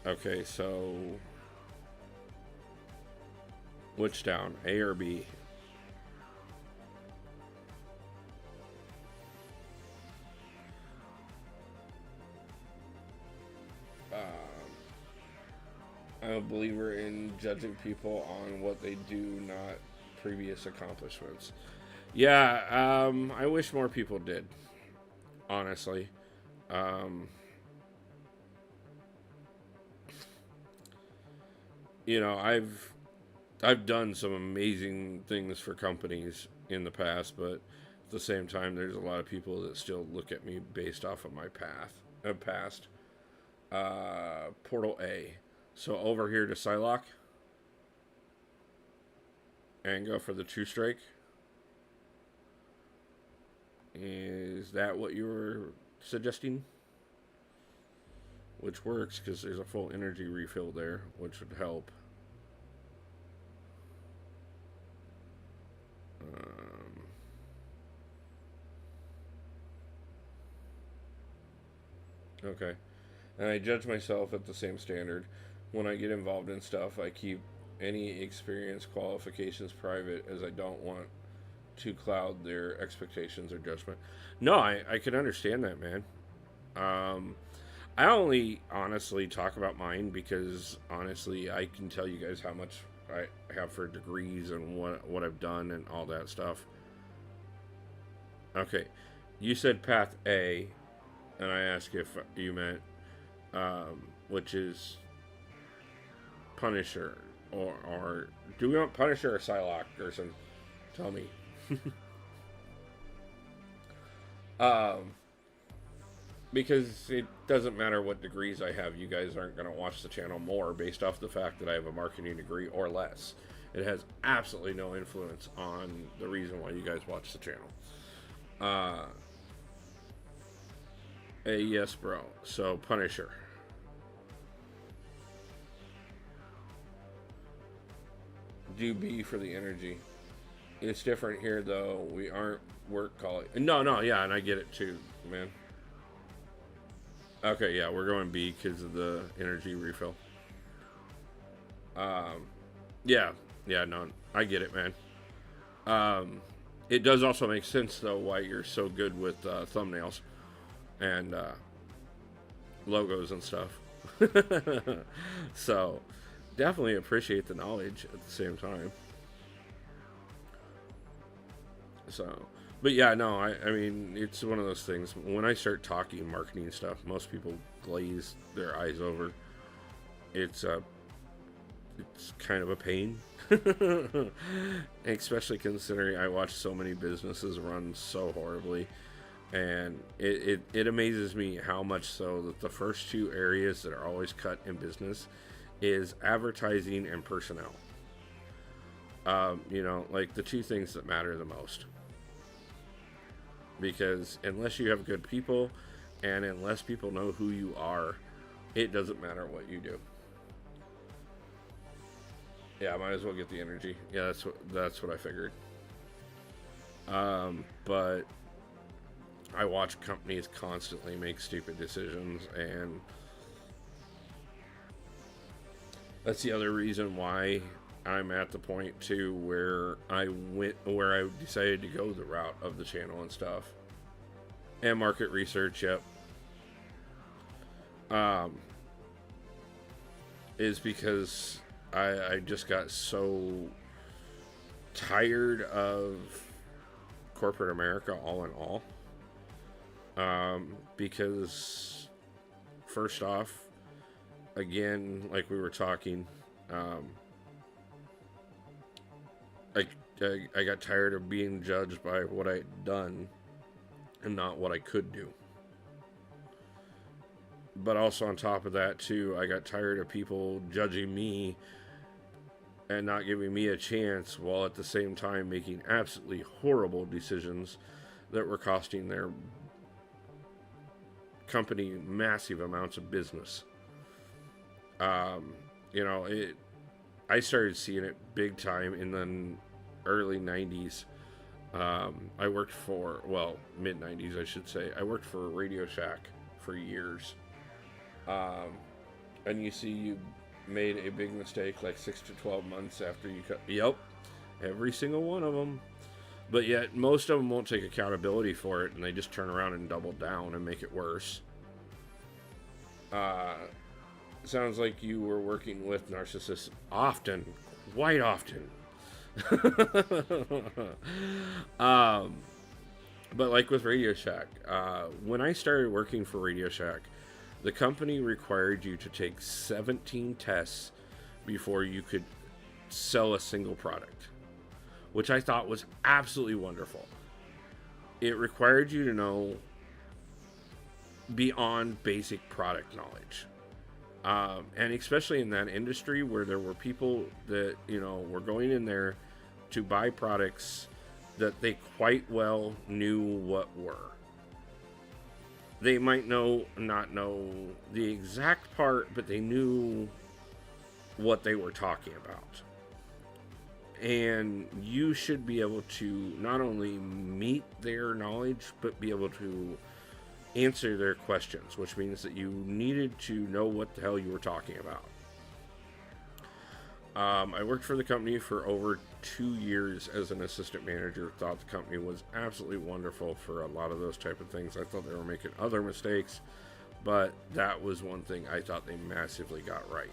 Okay, so which down, A or B? I'm a believer in judging people on what they do, not previous accomplishments. Yeah, I wish more people did, honestly. You know, I've done some amazing things for companies in the past, but at the same time, there's a lot of people that still look at me based off of my past. Portal A. So over here to Psylocke. And go for the 2-strike. Is that what you were suggesting? Which works because there's a full energy refill there, which would help. Okay. And I judge myself at the same standard. When I get involved in stuff, I keep any experience qualifications private, as I don't want to cloud their expectations or judgment. No, I can understand that, man. I only honestly talk about mine because honestly, I can tell you guys how much I have for degrees and what I've done and all that stuff. Okay, you said path A, and I asked if you meant, which is Punisher, or do we want Punisher or Psylocke, Gerson? Tell me. Because it doesn't matter what degrees I have, you guys aren't going to watch the channel more based off the fact that I have a marketing degree or less. It has absolutely no influence on the reason why you guys watch the channel. Yes, bro. So, Punisher. Do B for the energy. It's different here, though. We aren't work colleagues. No, yeah, and I get it too, man. Okay, yeah, we're going B because of the energy refill. Yeah, no, I get it, man. It does also make sense, though, why you're so good with thumbnails and logos and stuff. So, definitely appreciate the knowledge at the same time. So, but yeah, no, I mean, it's one of those things. When I start talking marketing stuff, most people glaze their eyes over. It's kind of a pain, especially considering I watch so many businesses run so horribly, and it amazes me how much so that the first two areas that are always cut in business is advertising and personnel. You know, like the two things that matter the most. Because unless you have good people and unless people know who you are, it doesn't matter what you do. Yeah, I might as well get the energy. Yeah, that's what I figured. But I watch companies constantly make stupid decisions, and that's the other reason why I'm at the point too where I decided to go the route of the channel and stuff and market research. Yep, um, is because I just got so tired of corporate America all in all. Because first off, again, like we were talking, um, I got tired of being judged by what I'd done and not what I could do. But also on top of that too, I got tired of people judging me and not giving me a chance, while at the same time making absolutely horrible decisions that were costing their company massive amounts of business. Um, you know, I started seeing it big time in the early 90s. I worked for, well, mid 90s, I should say. I worked for Radio Shack for years. Um, and you made a big mistake like 6 to 12 months after you cut. Yep, every single one of them. But yet, most of them won't take accountability for it, and they just turn around and double down and make it worse. Sounds like you were working with narcissists often, quite often. But like with Radio Shack, when I started working for Radio Shack, the company required you to take 17 tests before you could sell a single product, which I thought was absolutely wonderful. It required you to know beyond basic product knowledge. And especially in that industry where there were people that, were going in there to buy products that they quite well knew what were. They might not know the exact part, but they knew what they were talking about. And you should be able to not only meet their knowledge, but be able to answer their questions, which means that you needed to know what the hell you were talking about. I worked for the company for over 2 years as an assistant manager. Thought the company was absolutely wonderful for a lot of those type of things. I thought they were making other mistakes, but that was one thing I thought they massively got right.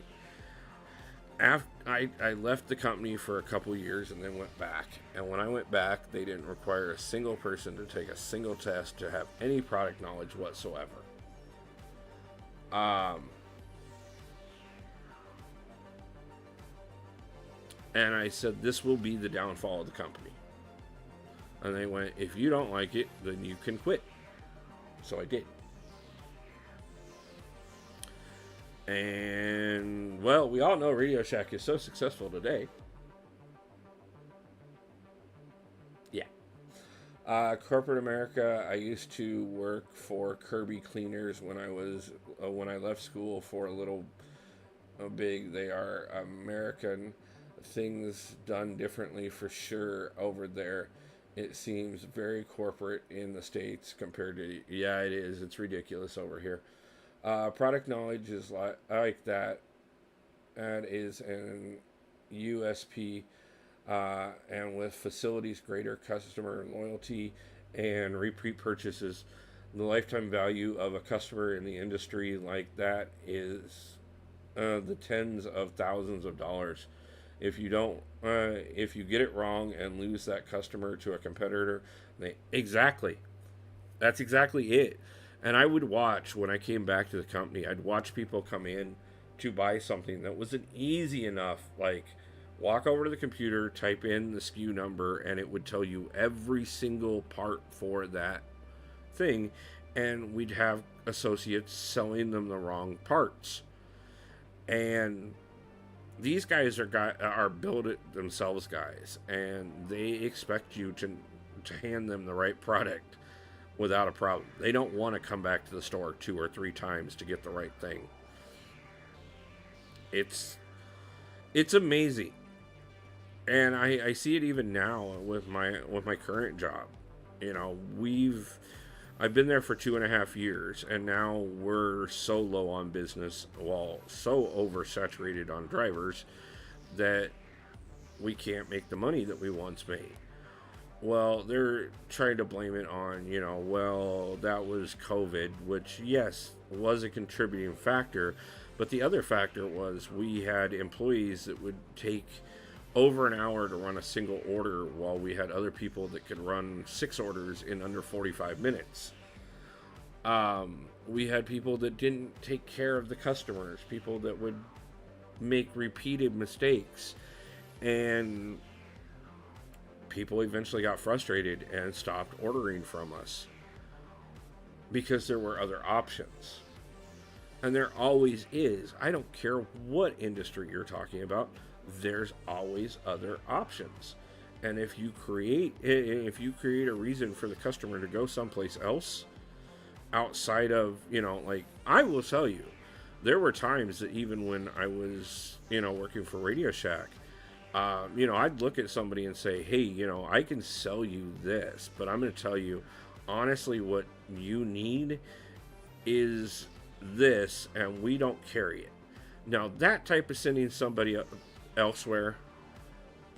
After I left the company for a couple years and then went back. And when I went back, they didn't require a single person to take a single test to have any product knowledge whatsoever. And I said, this will be the downfall of the company. And they went, if you don't like it, then you can quit. So I did. And, well, we all know Radio Shack is so successful today. Yeah. Corporate America, I used to work for Kirby Cleaners when I left school for a little big. They are American. Things done differently for sure over there. It seems very corporate in the States compared to, yeah, it is. It's ridiculous over here. Product knowledge is like that. That is an USP, and with facilities, greater customer loyalty and repeat purchases, the lifetime value of a customer in the industry like that is the tens of thousands of dollars. If you don't, if you get it wrong and lose that customer to a competitor, that's exactly it. And I would watch, when I came back to the company, I'd watch people come in to buy something that wasn't easy enough, like walk over to the computer, type in the SKU number, and it would tell you every single part for that thing. And we'd have associates selling them the wrong parts. And these guys are build it themselves guys, and they expect you to hand them the right product without a problem. They don't want to come back to the store 2 or 3 times to get the right thing. It's amazing. And I see it even now with my current job. You know, I've been there for 2.5 years, and now we're so low on business, well, so oversaturated on drivers that we can't make the money that we once made. Well, they're trying to blame it on, well, that was COVID, which, yes, was a contributing factor. But the other factor was we had employees that would take over an hour to run a single order while we had other people that could run 6 orders in under 45 minutes. We had people that didn't take care of the customers, people that would make repeated mistakes. And people eventually got frustrated and stopped ordering from us because there were other options. And there always is. I don't care what industry you're talking about, there's always other options. And if you create a reason for the customer to go someplace else outside of, like, I will tell you, there were times that even when I was, working for Radio Shack, I'd look at somebody and say, hey, I can sell you this, but I'm going to tell you, honestly, what you need is this, and we don't carry it. Now, that type of sending somebody elsewhere,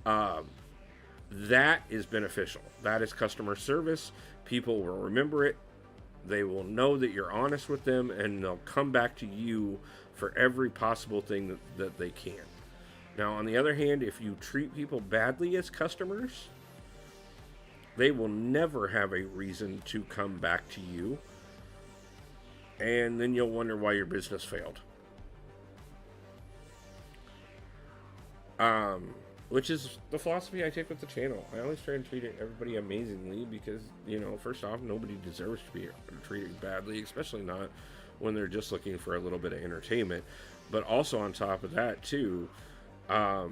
that is beneficial. That is customer service. People will remember it. They will know that you're honest with them, and they'll come back to you for every possible thing that they can. Now, on the other hand, if you treat people badly as customers, they will never have a reason to come back to you. And then you'll wonder why your business failed. Which is the philosophy I take with the channel. I always try and treat everybody amazingly because, first off, nobody deserves to be treated badly, especially not when they're just looking for a little bit of entertainment. But also on top of that, too, I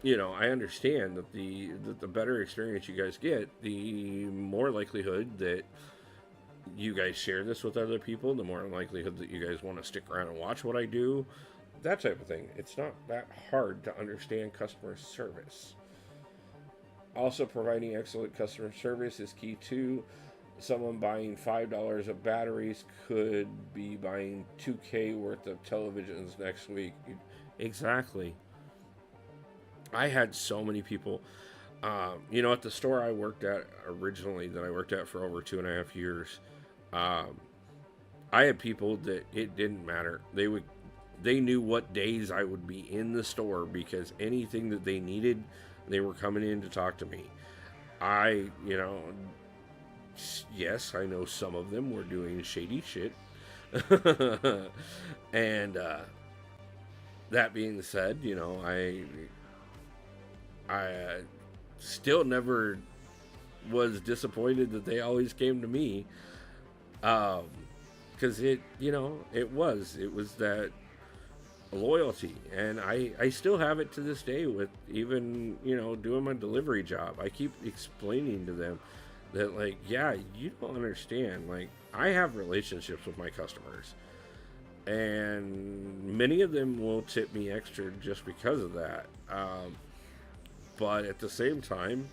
understand that the better experience you guys get, the more likelihood that you guys share this with other people, the more likelihood that you guys want to stick around and watch what I do, that type of thing. It's not that hard to understand customer service. Also, providing excellent customer service is key too. Someone buying $5 of batteries could be buying $2K worth of televisions next week. Exactly. I had so many people, at the store I worked at originally, that I worked at for over 2.5 years, I had people that it didn't matter. They knew what days I would be in the store because anything that they needed, they were coming in to talk to me. Yes, I know some of them were doing shady shit. And, that being said, I still never was disappointed that they always came to me. Because it was that loyalty, and I still have it to this day with even, doing my delivery job. I keep explaining to them that, like, yeah, you don't understand. Like, I have relationships with my customers, and many of them will tip me extra just because of that. But at the same time,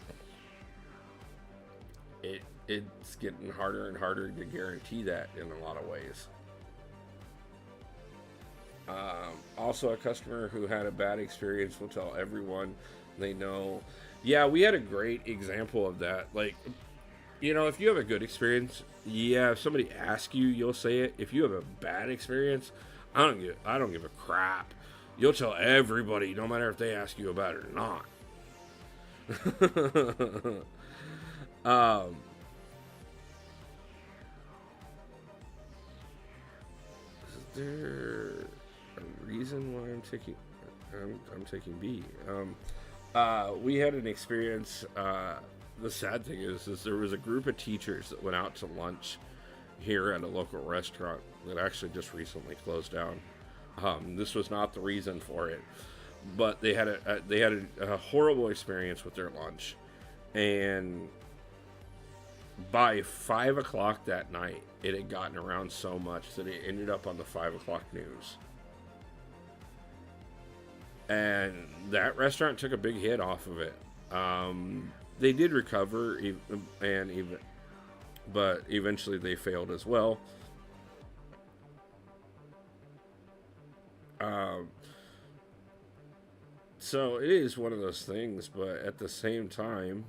it's getting harder and harder to guarantee that in a lot of ways. Also, a customer who had a bad experience will tell everyone they know. Yeah, we had a great example of that. Like, if you have a good experience, yeah, if somebody asks you, you'll say it. If you have a bad experience, I don't give a crap. You'll tell everybody, no matter if they ask you about it or not. Is there a reason why I'm taking B? We had an experience. The sad thing is there was a group of teachers that went out to lunch here at a local restaurant that actually just recently closed down. This was not the reason for it, but they had a horrible experience with their lunch, and by 5 o'clock that night, it had gotten around so much that it ended up on the 5 o'clock news. and that restaurant took a big hit off of it. They did recover, but eventually they failed as well. Um, so it is one of those things, but at the same time,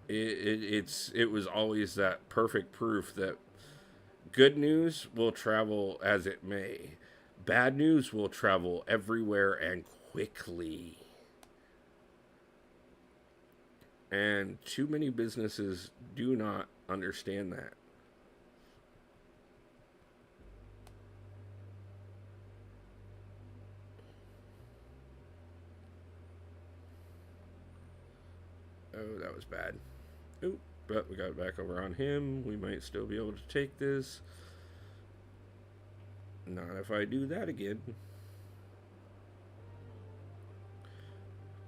it was always that perfect proof that good news will travel as it may. Bad news will travel everywhere and quickly. And too many businesses do not understand that. Oh, that was bad. Oop, but we got back over on him. We might still be able to take this. Not if I do that again.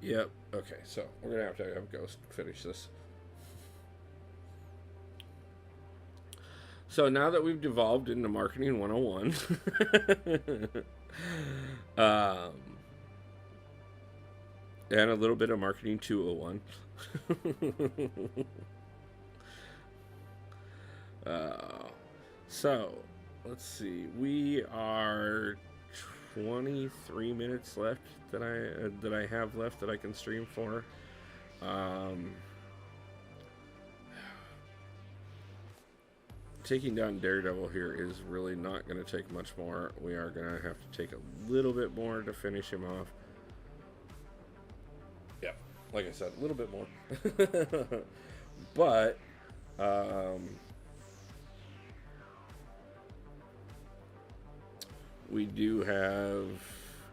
Yep. Okay, so we're going to have Ghost finish this. So now that we've devolved into Marketing 101, um, and a little bit of Marketing 201. So let's see. We are 23 minutes left that I have left that I can stream for. Taking down Daredevil here is really not going to take much more. We are going to have to take a little bit more to finish him off. Yeah, like I said, a little bit more. But we do have,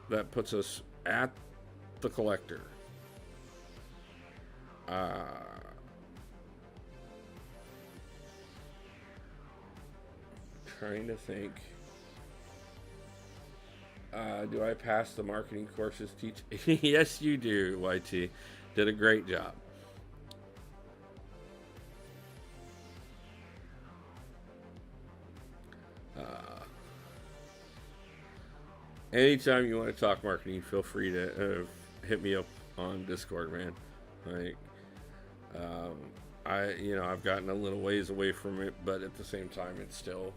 that puts us at the Collector. Trying to think. Do I pass the marketing courses teach? Yes, you do, YT. Did a great job. Anytime you want to talk marketing, feel free to hit me up on Discord, man. Like, I've gotten a little ways away from it, but at the same time, it's still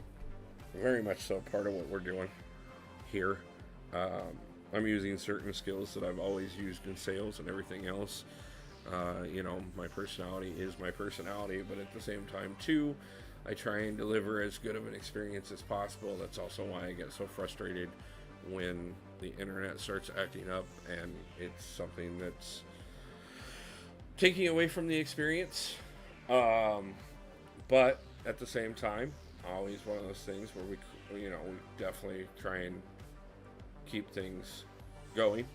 very much so part of what we're doing here. I'm using certain skills that I've always used in sales and everything else. My personality is my personality, but at the same time, too, I try and deliver as good of an experience as possible. That's also why I get so frustrated when the internet starts acting up and it's something that's taking away from the experience. But at the same time, always one of those things where we definitely try and keep things going.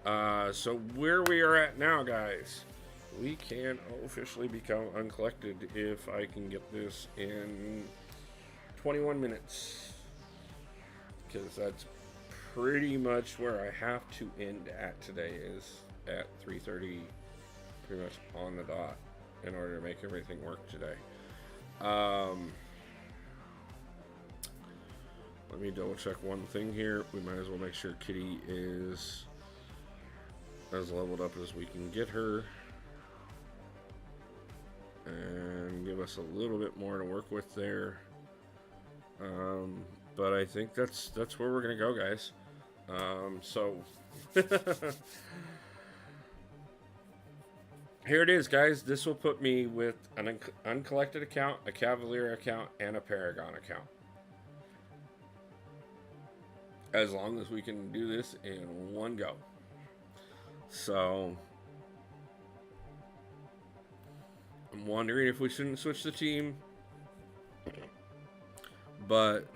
So where we are at now, guys, we can officially become uncollected if I can get this in 21 minutes. Because that's pretty much where I have to end at today, is at 3:30, pretty much on the dot, in order to make everything work today. Let me double check one thing here. We might as well make sure Kitty is as leveled up as we can get her, and give us a little bit more to work with there. But I think that's where we're gonna go, guys. So here it is, guys. This will put me with an uncollected account, a Cavalier account, and a Paragon account. As long as we can do this in one go. So I'm wondering if we shouldn't switch the team. But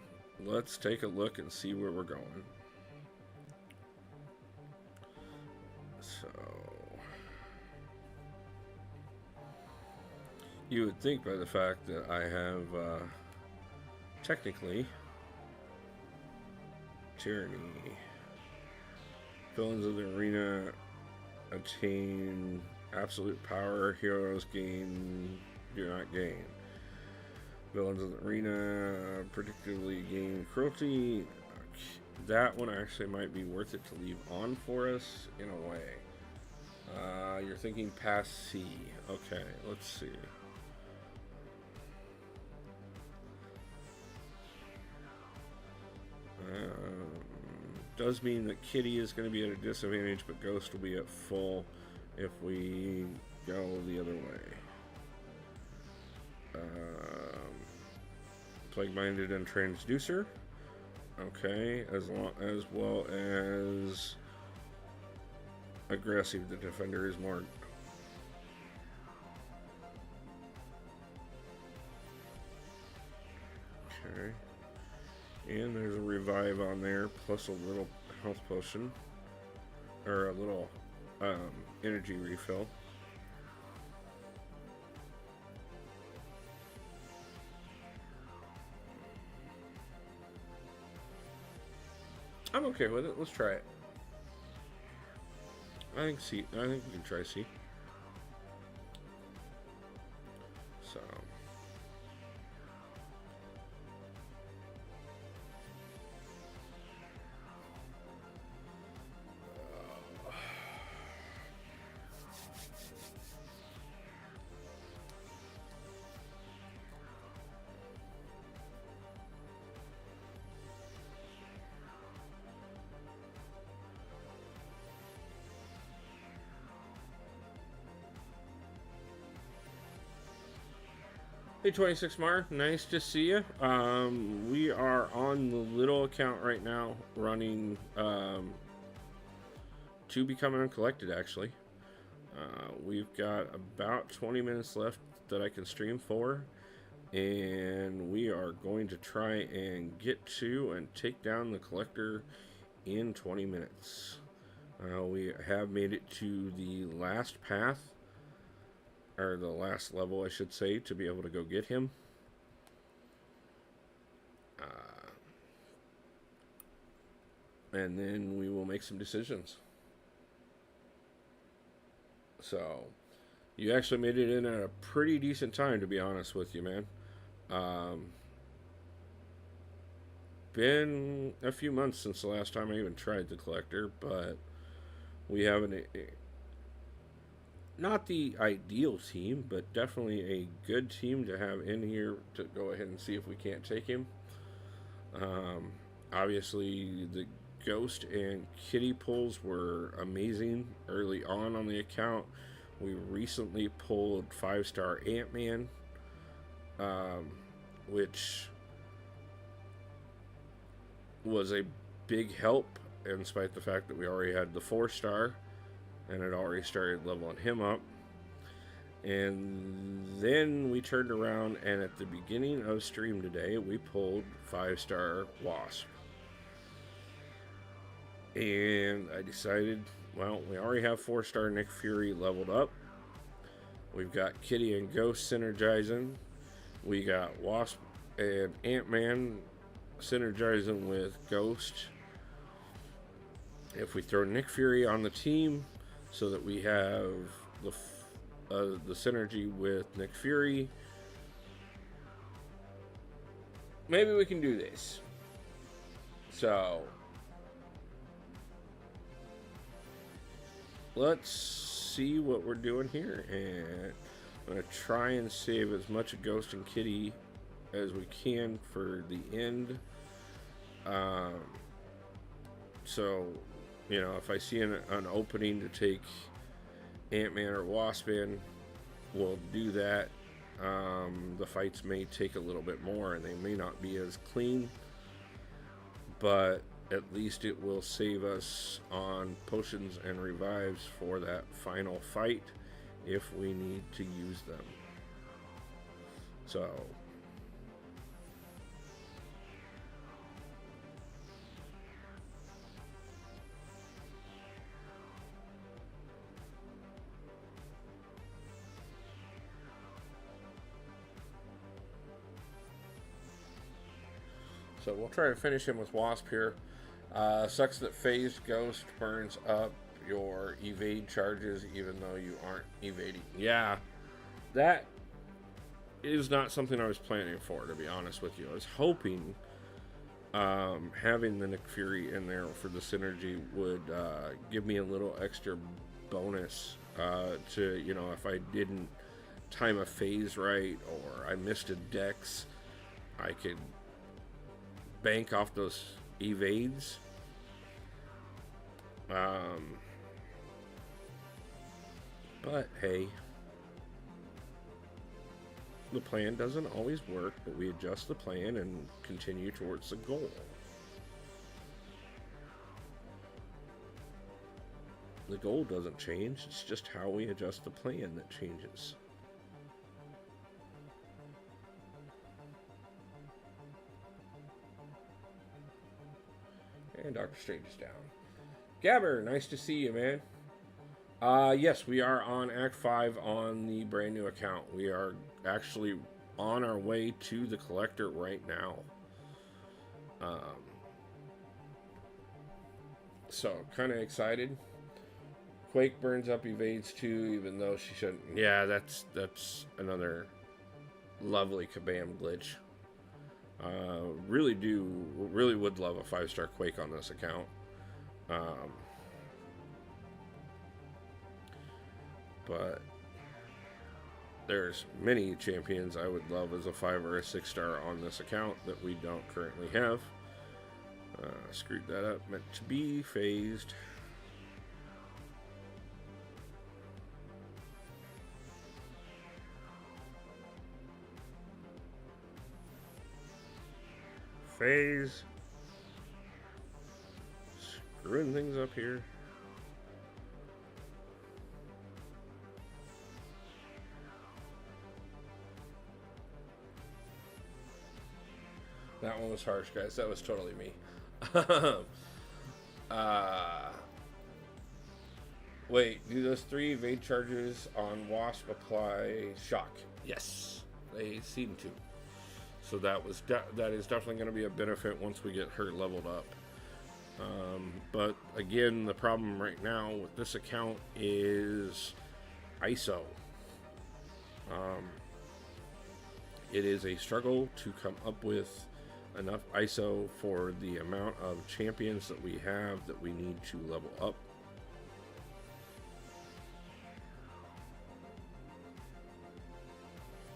let's take a look and see where we're going. So you would think by the fact that I have technically Tyranny, villains of the arena attain absolute power, heroes do not gain. Villains in the arena, particularly game cruelty. That one actually might be worth it to leave on for us in a way. You're thinking pass C. Okay, let's see. Does mean that Kitty is going to be at a disadvantage, but Ghost will be at full if we go the other way. Plague-minded and transducer. Okay, as well as aggressive. The defender is more. Okay. And there's a revive on there, plus a little health potion. Or a little energy refill. I'm okay with it. Let's try it. I think we can try C. So. Hey 26 Mar, nice to see you. We are on the little account right now, running to become uncollected. Actually, we've got about 20 minutes left that I can stream for, and we are going to try and get to and take down the collector in 20 minutes. We have made it to the last path. Or the last level, I should say, to be able to go get him. And then we will make some decisions. So, you actually made it in at a pretty decent time, to be honest with you, man. Been a few months since the last time I even tried the collector, but we have not the ideal team, but definitely a good team to have in here to go ahead and see if we can't take him. Obviously, the Ghost and Kitty pulls were amazing early on the account. We recently pulled 5-star Ant-Man, which was a big help, in spite of the fact that we already had the 4-star. And it already started leveling him up. And then we turned around, and at the beginning of stream today, we pulled 5-star Wasp. And I decided, well, we already have 4-star Nick Fury leveled up. We've got Kitty and Ghost synergizing. We got Wasp and Ant-Man synergizing with Ghost. If we throw Nick Fury on the team, so that we have the synergy with Nick Fury, maybe we can do this. So let's see what we're doing here, and I'm going to try and save as much of Ghost and Kitty as we can for the end. So, you know, if I see an opening to take Ant-Man or Wasp in, we'll do that. The fights may take a little bit more, and they may not be as clean, but at least it will save us on potions and revives for that final fight if we need to use them. So we'll try to finish him with Wasp here. Sucks that Phased Ghost burns up your evade charges even though you aren't evading. Yeah, that is not something I was planning for, to be honest with you. I was hoping having the Nick Fury in there for the synergy would give me a little extra bonus to, you know, if I didn't time a phase right or I missed a dex, I could bank off those evades. But hey, the plan doesn't always work, but we adjust the plan and continue towards the goal. The goal doesn't change, it's just how we adjust the plan that changes. And Dr. Strange is down. Gabber, nice to see you, man. Yes, we are on Act 5 on the brand new account. We are actually on our way to the collector right now. So, kind of excited. Quake burns up evades too, even though she shouldn't. Yeah, that's another lovely Kabam glitch. Really would love a 5-star Quake on this account. But there's many champions I would love as a 5 or a 6-star on this account that we don't currently have. Screwed that up. Meant to be phased. Phase. Screwing things up here. That one was harsh, guys. That was totally me. Wait, do those 3 evade charges on Wasp apply shock? Yes, they seem to. So that is definitely going to be a benefit once we get her leveled up. But again, the problem right now with this account is ISO. It is a struggle to come up with enough ISO for the amount of champions that we have that we need to level up.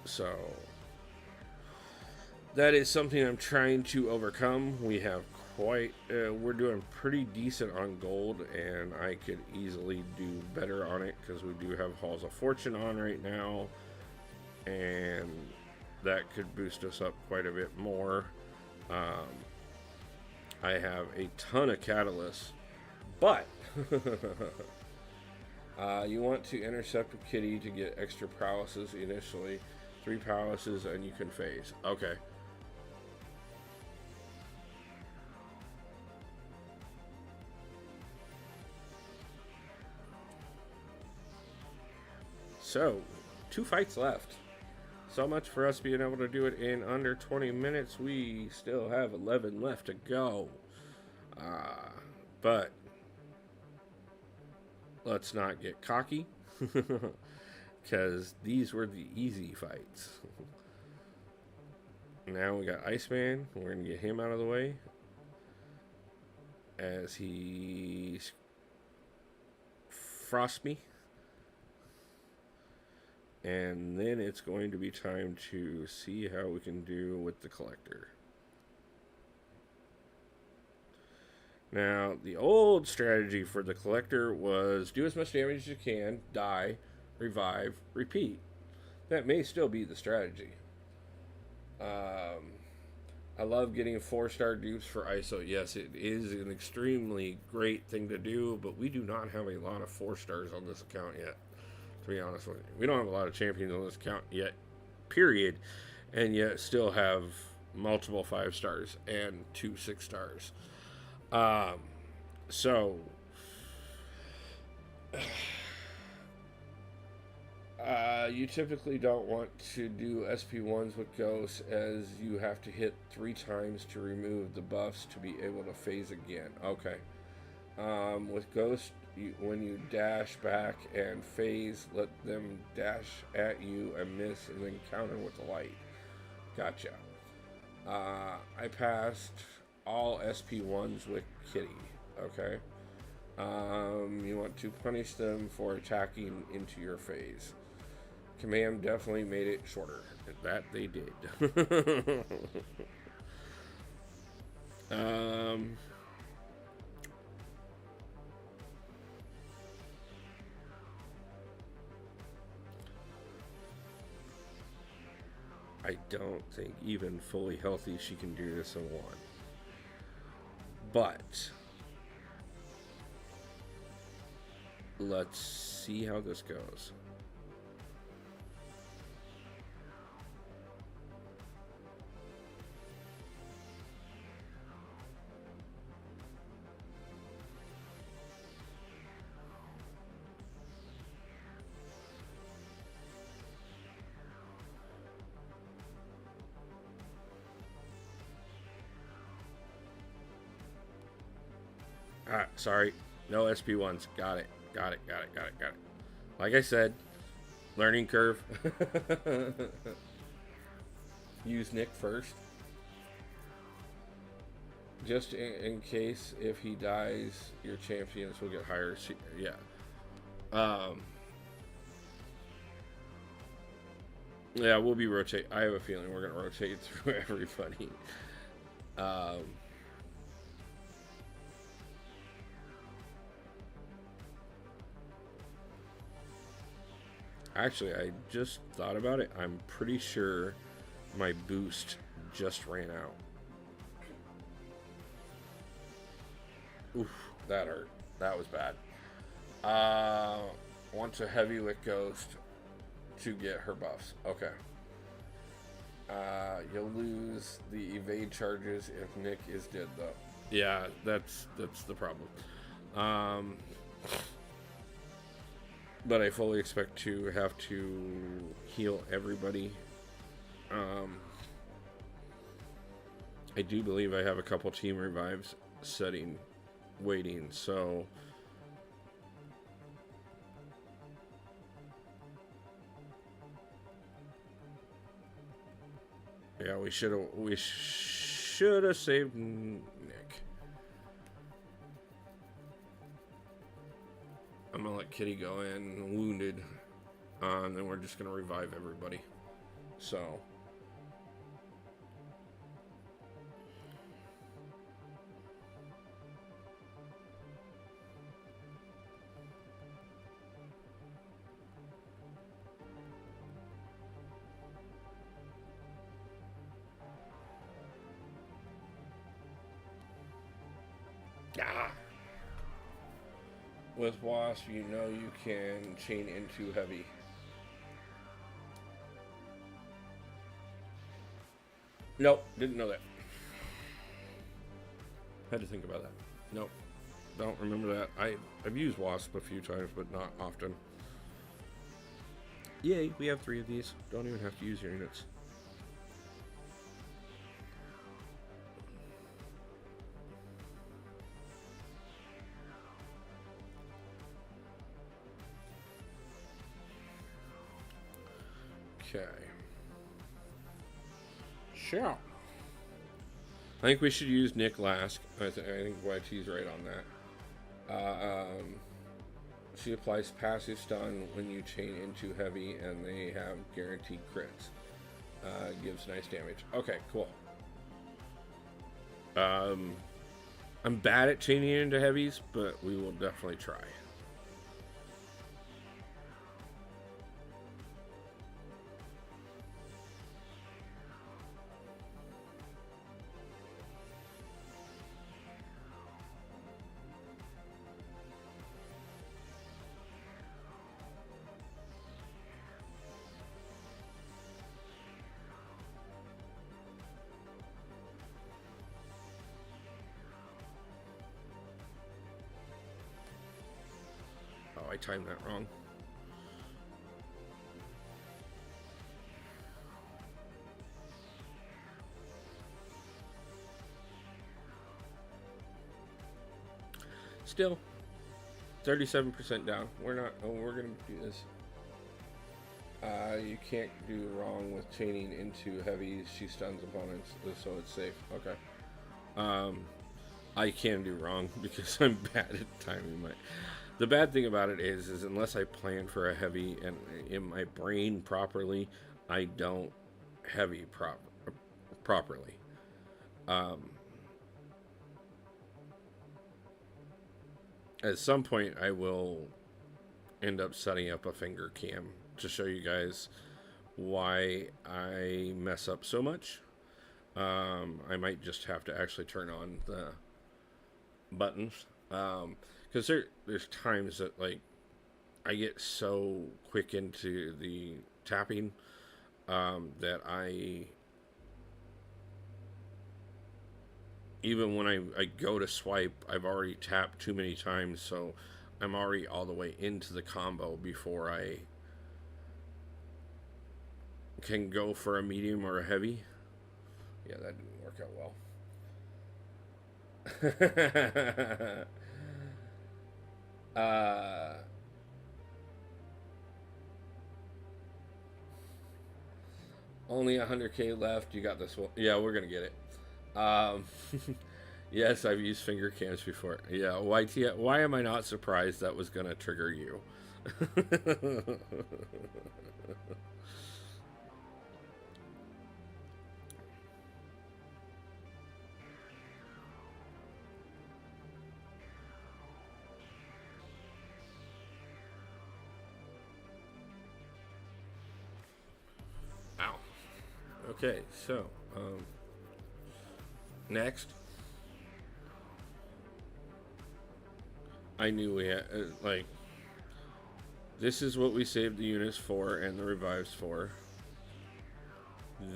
So that is something I'm trying to overcome. We have we're doing pretty decent on gold, and I could easily do better on it because we do have Halls of Fortune on right now, and that could boost us up quite a bit more. I have a ton of catalysts, but you want to intercept with Kitty to get extra prowesses initially. 3 prowesses and you can phase. Okay. So, 2 fights left. So much for us being able to do it in under 20 minutes. We still have 11 left to go. But let's not get cocky. Because these were the easy fights. Now we got Iceman. We're going to get him out of the way. As he frosts me. And then it's going to be time to see how we can do with the collector. Now, the old strategy for the collector was do as much damage as you can, die, revive, repeat. That may still be the strategy. I love getting 4-star dupes for ISO. Yes, it is an extremely great thing to do, but we do not have a lot of 4-stars on this account yet. To be honest with you, we don't have a lot of champions on this account yet, period, and yet still have multiple 5-stars and 2 6-stars. So you typically don't want to do SP1s with Ghost, as you have to hit 3 times to remove the buffs to be able to phase again. Okay. With Ghost, when you dash back and phase, let them dash at you and miss, and then counter with the light. Gotcha. I passed all SP1s with Kitty. Okay. You want to punish them for attacking into your phase. Command definitely made it shorter. That they did. I don't think even fully healthy she can do this in one. But let's see how this goes. Sorry. No SP1s. Got it. Like I said, learning curve. Use Nick first. Just in case if he dies, your champions will get higher. Yeah. Yeah, we'll be rotate. I have a feeling we're going to rotate through everybody. Actually, I just thought about it. I'm pretty sure my boost just ran out. Oof, that hurt. That was bad. Wants a heavy lick ghost to get her buffs. Okay. You'll lose the evade charges if Nick is dead, though. Yeah, that's the problem. But I fully expect to have to heal everybody. I do believe I have a couple team revives waiting, so yeah, we should have saved Nick. I'm gonna let Kitty go in wounded, and then we're just gonna revive everybody. So with Wasp, you know you can chain into heavy. Nope, didn't know that. Had to think about that. Nope, don't remember that. I've used Wasp a few times, but not often. Yay, we have 3 of these. Don't even have to use your units. Okay. Sure. I think we should use Nick last. I think YT's right on that. She applies passive stun when you chain into heavy, and they have guaranteed crits. Gives nice damage. Okay, cool. I'm bad at chaining into heavies, but we will definitely try. I timed that wrong. Still, 37% down. We're not. Oh, we're gonna do this. You can't do wrong with chaining into heavy. She stuns opponents, so it's safe. Okay. I can do wrong because I'm bad at timing my. The bad thing about it is unless I plan for a heavy and in my brain properly, I don't heavy properly. At some point, I will end up setting up a finger cam to show you guys why I mess up so much. I might just have to actually turn on the buttons because there's times that like I get so quick into the tapping that I even when I go to swipe, I've already tapped too many times, so I'm already all the way into the combo before I can go for a medium or a heavy. Yeah, that didn't work out well. Only 100K left. You got this one. Yeah, we're gonna get it. Yes, I've used finger cams before. Yeah, YT. Why am I not surprised that was gonna trigger you? Ow. Okay, so next. I knew we had, like, this is what we saved the units for and the revives for.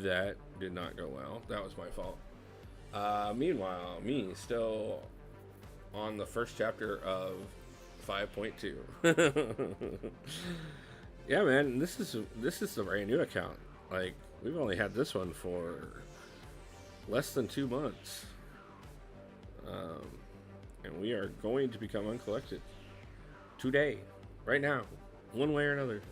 That did not go well. That was my fault. Meanwhile, me still on the first chapter of 5.2. Yeah, man, this is the brand new account. Like, we've only had this one for less than 2 months. And we are going to become uncollected today, right now, one way or another.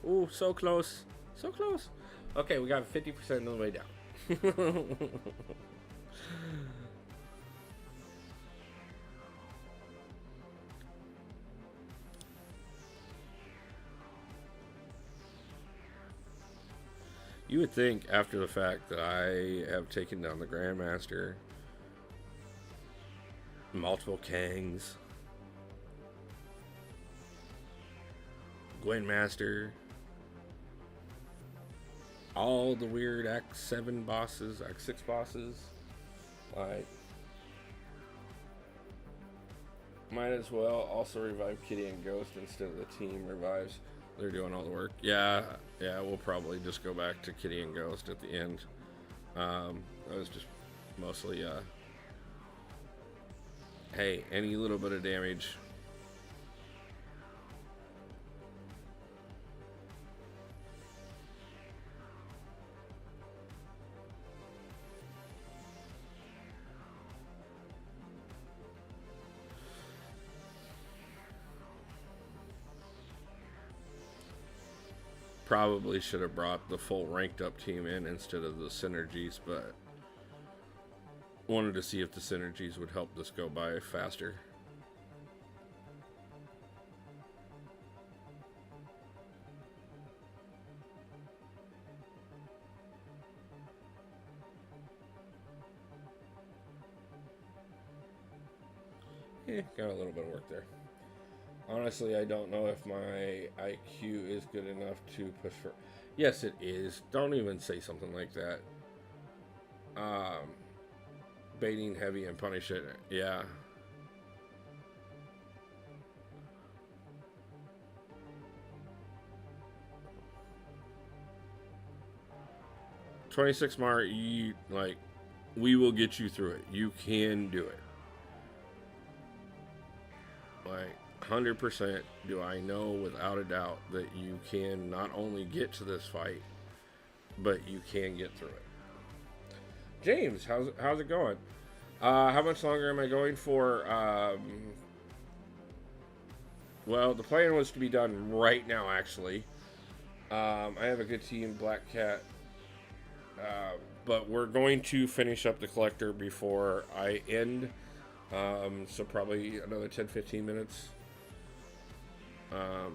Ooh, so close. So close. Okay, we got 50% of the way down. You would think after the fact that I have taken down the Grandmaster, multiple Kangs, Gwynmaster, all the weird Act 7 bosses, Act 6 bosses, like, might as well also revive Kitty and Ghost instead of the team revives. They're doing all the work. Yeah, we'll probably just go back to Kitty and Ghost at the end. That was just mostly, hey, any little bit of damage. Probably should have brought the full ranked up team in instead of the synergies, but wanted to see if the synergies would help this go by faster. Got a little bit of work there. Honestly, I don't know if my IQ is good enough to push for... Yes, it is. Don't even say something like that. Baiting heavy and punish it. Yeah. $26 Mar, you, like, we will get you through it. You can do it. Like, 100% do I know without a doubt that you can not only get to this fight, but you can get through it. James, how's it going? How much longer am I going for? Well, the plan was to be done right now, actually. I have a good team, Black Cat. But we're going to finish up the collector before I end. So probably another 10-15 minutes. I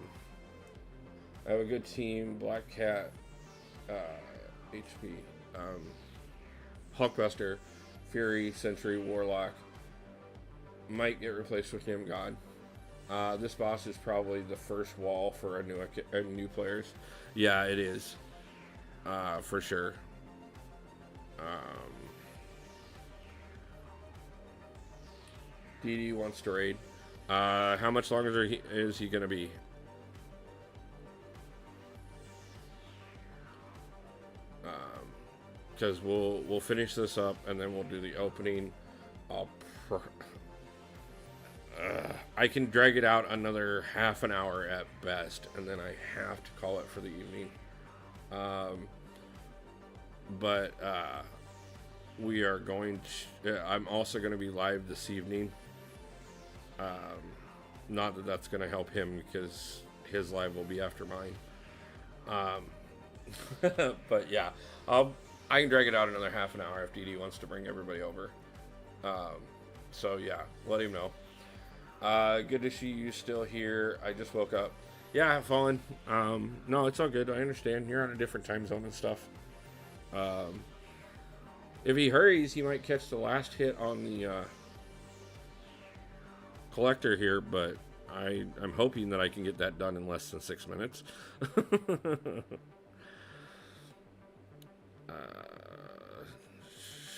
have a good team, Black Cat, HP, Hulkbuster, Fury, Sentry, Warlock. Might get replaced with Him God. This boss is probably the first wall for new players. Yeah, it is. For sure. DD wants to raid. How much longer is he gonna be? Because we'll finish this up and then we'll do the opening. I can drag it out another half an hour at best, and then I have to call it for the evening. But we are going to. I'm also going to be live this evening. Not that that's going to help him because his live will be after mine. But yeah, I can drag it out another half an hour if DD wants to bring everybody over. So yeah, let him know. Good to see you still here. I just woke up. Yeah, I've fallen. No, it's all good. I understand. You're on a different time zone and stuff. If he hurries, he might catch the last hit on the collector here, but I'm hoping that I can get that done in less than 6 minutes.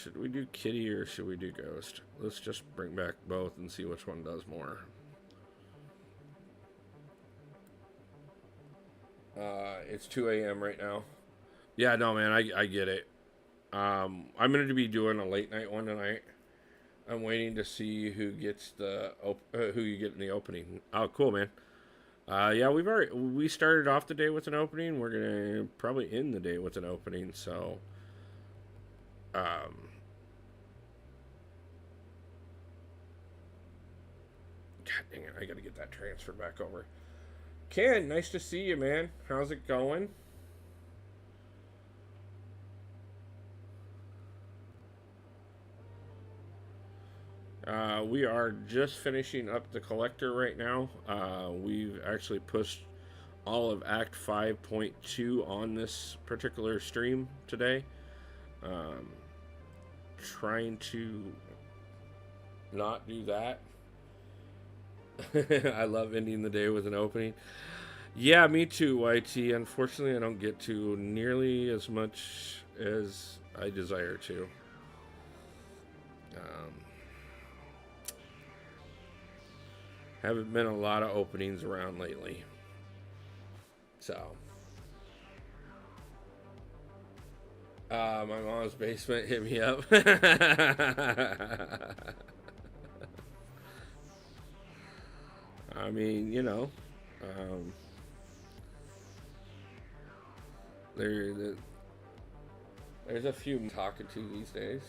Should we do Kitty or should we do Ghost? Let's just bring back both and see which one does more. It's 2 a.m. right now. Yeah, no, man, I get it. I'm going to be doing a late night one tonight. I'm waiting to see who gets who you get in the opening. Oh, cool, man. Yeah, we started off the day with an opening. We're gonna probably end the day with an opening. So, God dang it, I gotta get that transfer back over. Ken, nice to see you, man. How's it going? We are just finishing up the collector right now. We've actually pushed all of Act 5.2 on this particular stream today. Trying to not do that. I love ending the day with an opening. Yeah, me too, YT. Unfortunately, I don't get to nearly as much as I desire to. Haven't been a lot of openings around lately. So. My mom's basement hit me up. I mean, you know, there's a few I'm talking to these days.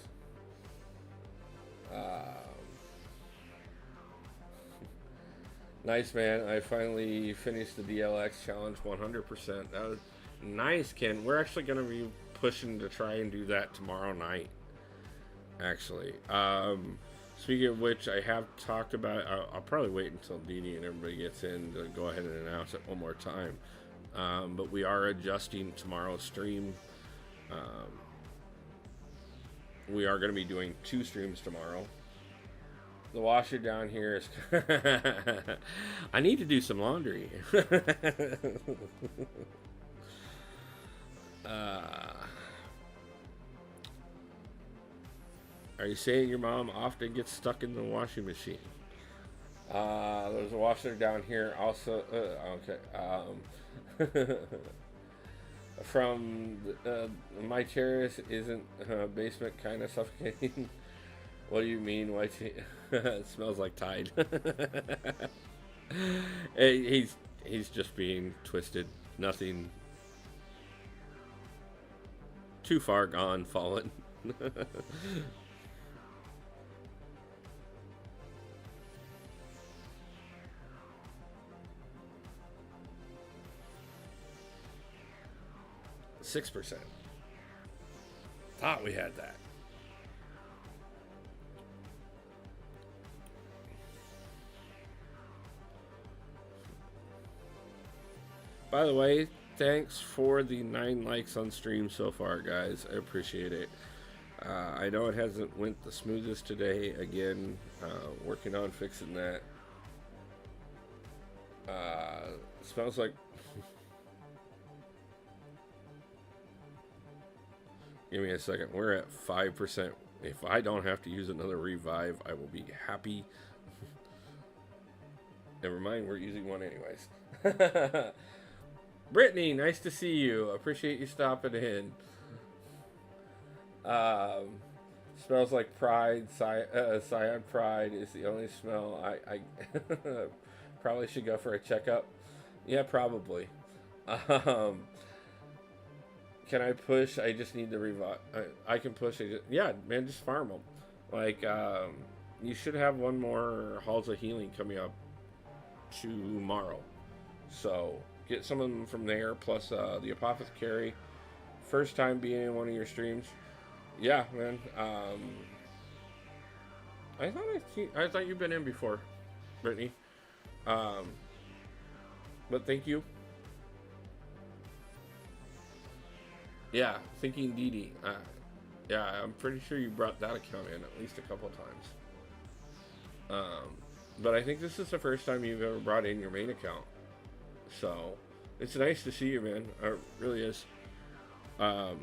Nice, man. I finally finished the DLX challenge 100%. That was nice, Ken. We're actually going to be pushing to try and do that tomorrow night, actually. Speaking of which, I have talked about it. I'll probably wait until Dee and everybody gets in to go ahead and announce it one more time. But we are adjusting tomorrow's stream. We are going to be doing 2 streams tomorrow. The washer down here is... I need to do some laundry. Are you saying your mom often gets stuck in the washing machine? There's a washer down here also. Okay. From my terrace, isn't basement kind of suffocating? What do you mean? Why? It smells like Tide. He's just being twisted. Nothing too far gone, fallen. 6%. Thought we had that. By the way, thanks for the 9 likes on stream so far, guys. I appreciate it. I know it hasn't went the smoothest today. Again, working on fixing that. Smells like... Give me a second. We're at 5%. If I don't have to use another revive, I will be happy. Never mind, we're using one anyways. Brittany, nice to see you. Appreciate you stopping in. Smells like pride. Cyan pride is the only smell. I probably should go for a checkup. Yeah, probably. Can I push? I just need to revive. I can push. Yeah, man, just farm them. Like, you should have one more Halls of Healing coming up tomorrow. So, get some of them from there, plus the Apothecary. First time being in one of your streams. Yeah, man. I thought you've been in before, Brittany. But thank you. Yeah, Thinking Dee. Yeah, I'm pretty sure you brought that account in at least a couple times. But I think this is the first time you've ever brought in your main account. So, it's nice to see you, man. It really is. I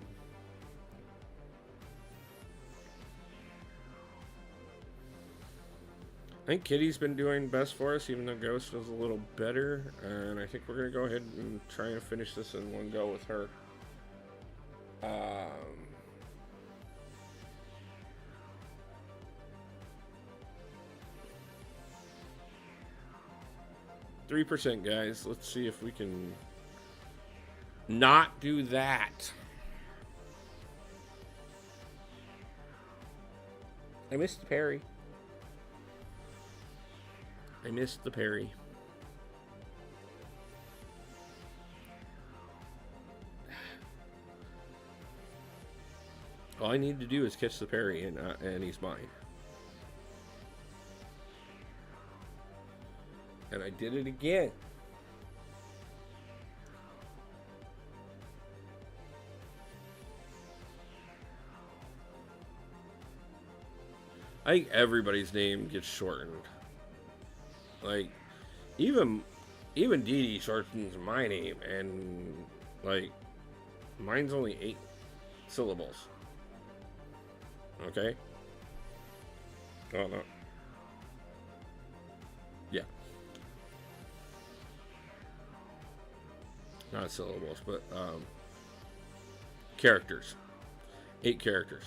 think Kitty's been doing best for us, even though Ghost was a little better. And I think we're going to go ahead and try and finish this in one go with her. 3%, guys. Let's see if we can not do that. I missed the parry. I missed the parry. All I need to do is catch the parry, and he's mine. And I did it again. I think everybody's name gets shortened. Like, even Dee Dee shortens my name, and like, mine's only 8 syllables. Okay? Oh, no. Yeah. Not syllables, but characters. 8 characters.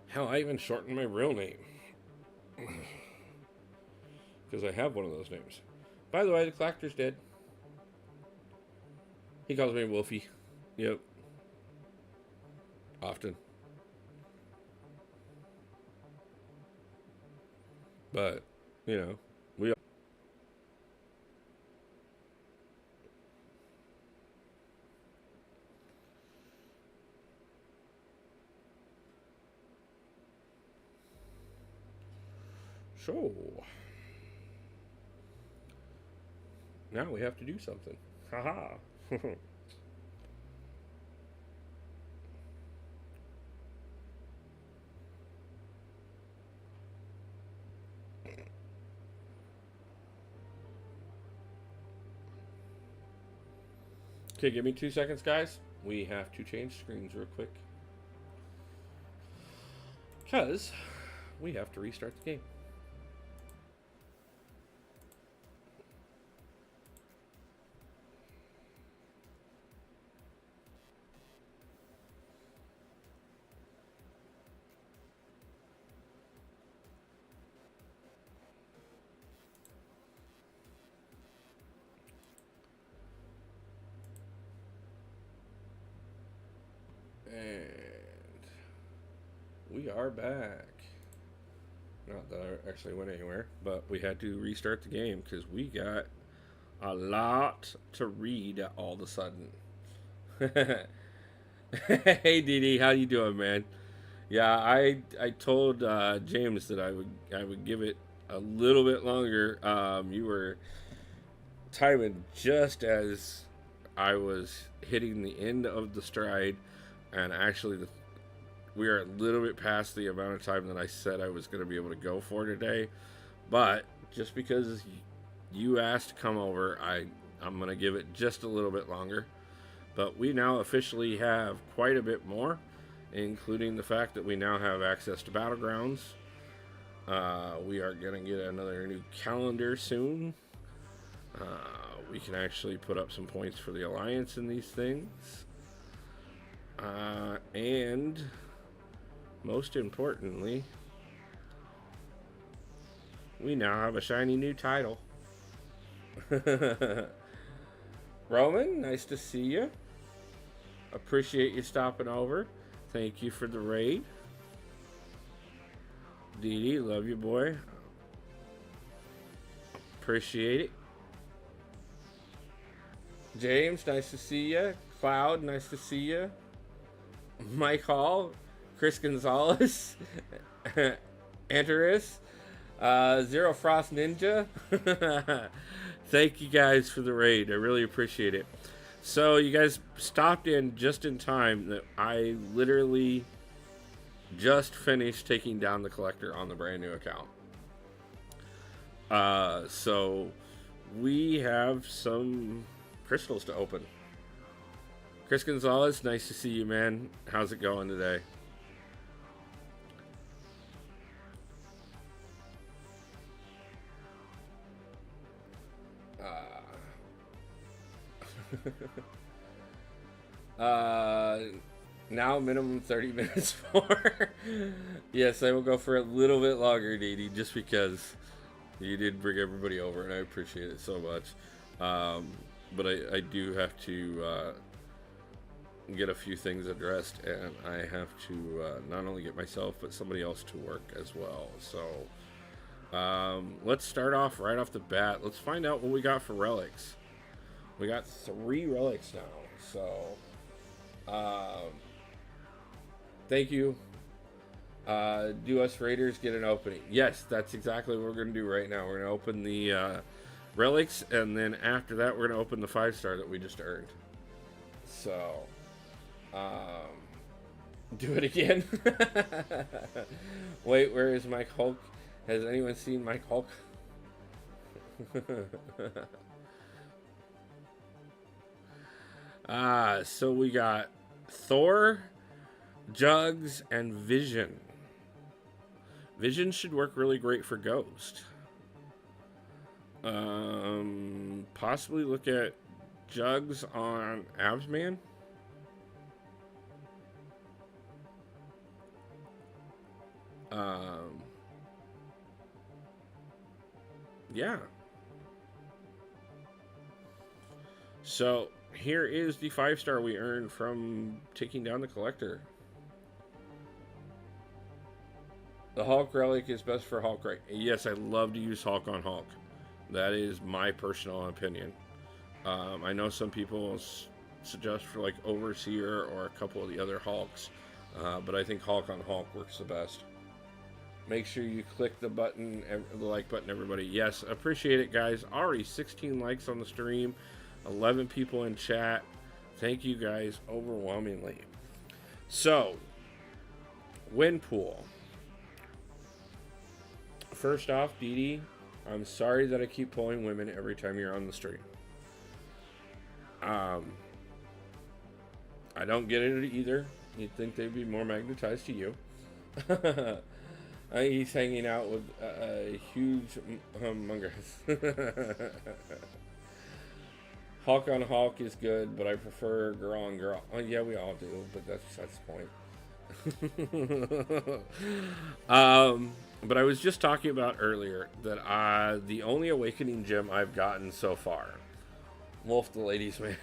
Hell, I even shortened my real name. Because I have one of those names. By the way, the collector's dead. He calls me Wolfie. Yep. Often. But, you know, we... So... now we have to do something. Haha. Okay, give me 2 seconds, guys. We have to change screens real quick. Because we have to restart the game. we are back. Not that I actually went anywhere, but we had to restart the game because we got a lot to read all of a sudden. Hey Didi, how you doing, man? Yeah, I told James that I would give it a little bit longer. You were timing just as I was hitting the end of the stride, and actually we are a little bit past the amount of time that I said I was going to be able to go for today. But just because you asked to come over, I'm going to give it just a little bit longer. But we now officially have quite a bit more, including the fact that we now have access to Battlegrounds. We are going to get another new calendar soon. We can actually put up some points for the Alliance in these things. And most importantly, we now have a shiny new title. Roman, nice to see you. Appreciate you stopping over. Thank you for the raid. Dee, love you, boy. Appreciate it. James, nice to see you. Cloud, nice to see you. Mike Hall, Chris Gonzalez, Antaris, Zero Frost Ninja. Thank you guys for the raid. I really appreciate it. So you guys stopped in just in time that I literally just finished taking down the collector on the brand new account. So we have some crystals to open. Chris Gonzalez, nice to see you, man. How's it going today? Now minimum 30 minutes more. Yes, I will go for a little bit longer, Dee, just because you did bring everybody over, and I appreciate it so much. But I do have to get a few things addressed, and I have to not only get myself but somebody else to work as well. So let's start off right off the bat. Let's find out what we got for relics. We got 3 relics now, so thank you. Do us Raiders get an opening? Yes, that's exactly what we're going to do right now. We're going to open the relics, and then after that we're going to open the 5-star that we just earned. So do it again. Wait, where is Mike Hulk? Has anyone seen Mike Hulk? So we got Thor, Jugs, and Vision. Vision should work really great for Ghost. Possibly look at Jugs on Absman. Yeah. So here is the 5-star we earned from taking down the collector. The Hulk relic is best for Hulk, right? Yes, I love to use Hulk on Hulk. That is my personal opinion. I know some people suggest for like Overseer or a couple of the other Hulks, but I think Hulk on Hulk works the best. Make sure you click the button, the like button, everybody. Yes, appreciate it, guys. Already 16 likes on the stream, 11 people in chat. Thank you guys overwhelmingly. So, win pool. First off, Dee, I'm sorry that I keep pulling women every time you're on the stream. I don't get it either. You'd think they'd be more magnetized to you. He's hanging out with a huge Mungus. Hulk on Hulk is good, but I prefer girl on girl. Oh, yeah, we all do, but that's the point. But I was just talking about earlier that the only awakening gem I've gotten so far, Wolf the Ladies Man,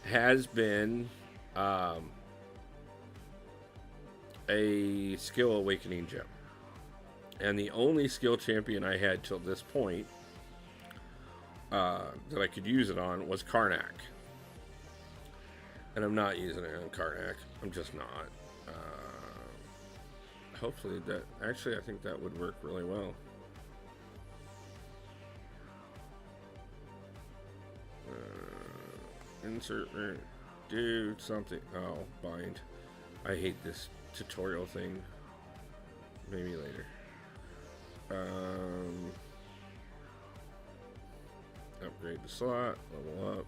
has been a skill awakening gem. And the only skill champion I had till this point that I could use it on was Karnak. And I'm not using it on Karnak. I'm just not. Hopefully that... Actually, I think that would work really well. Insert... Do something. Oh, bind. I hate this tutorial thing. Maybe later. Upgrade the slot. Level up.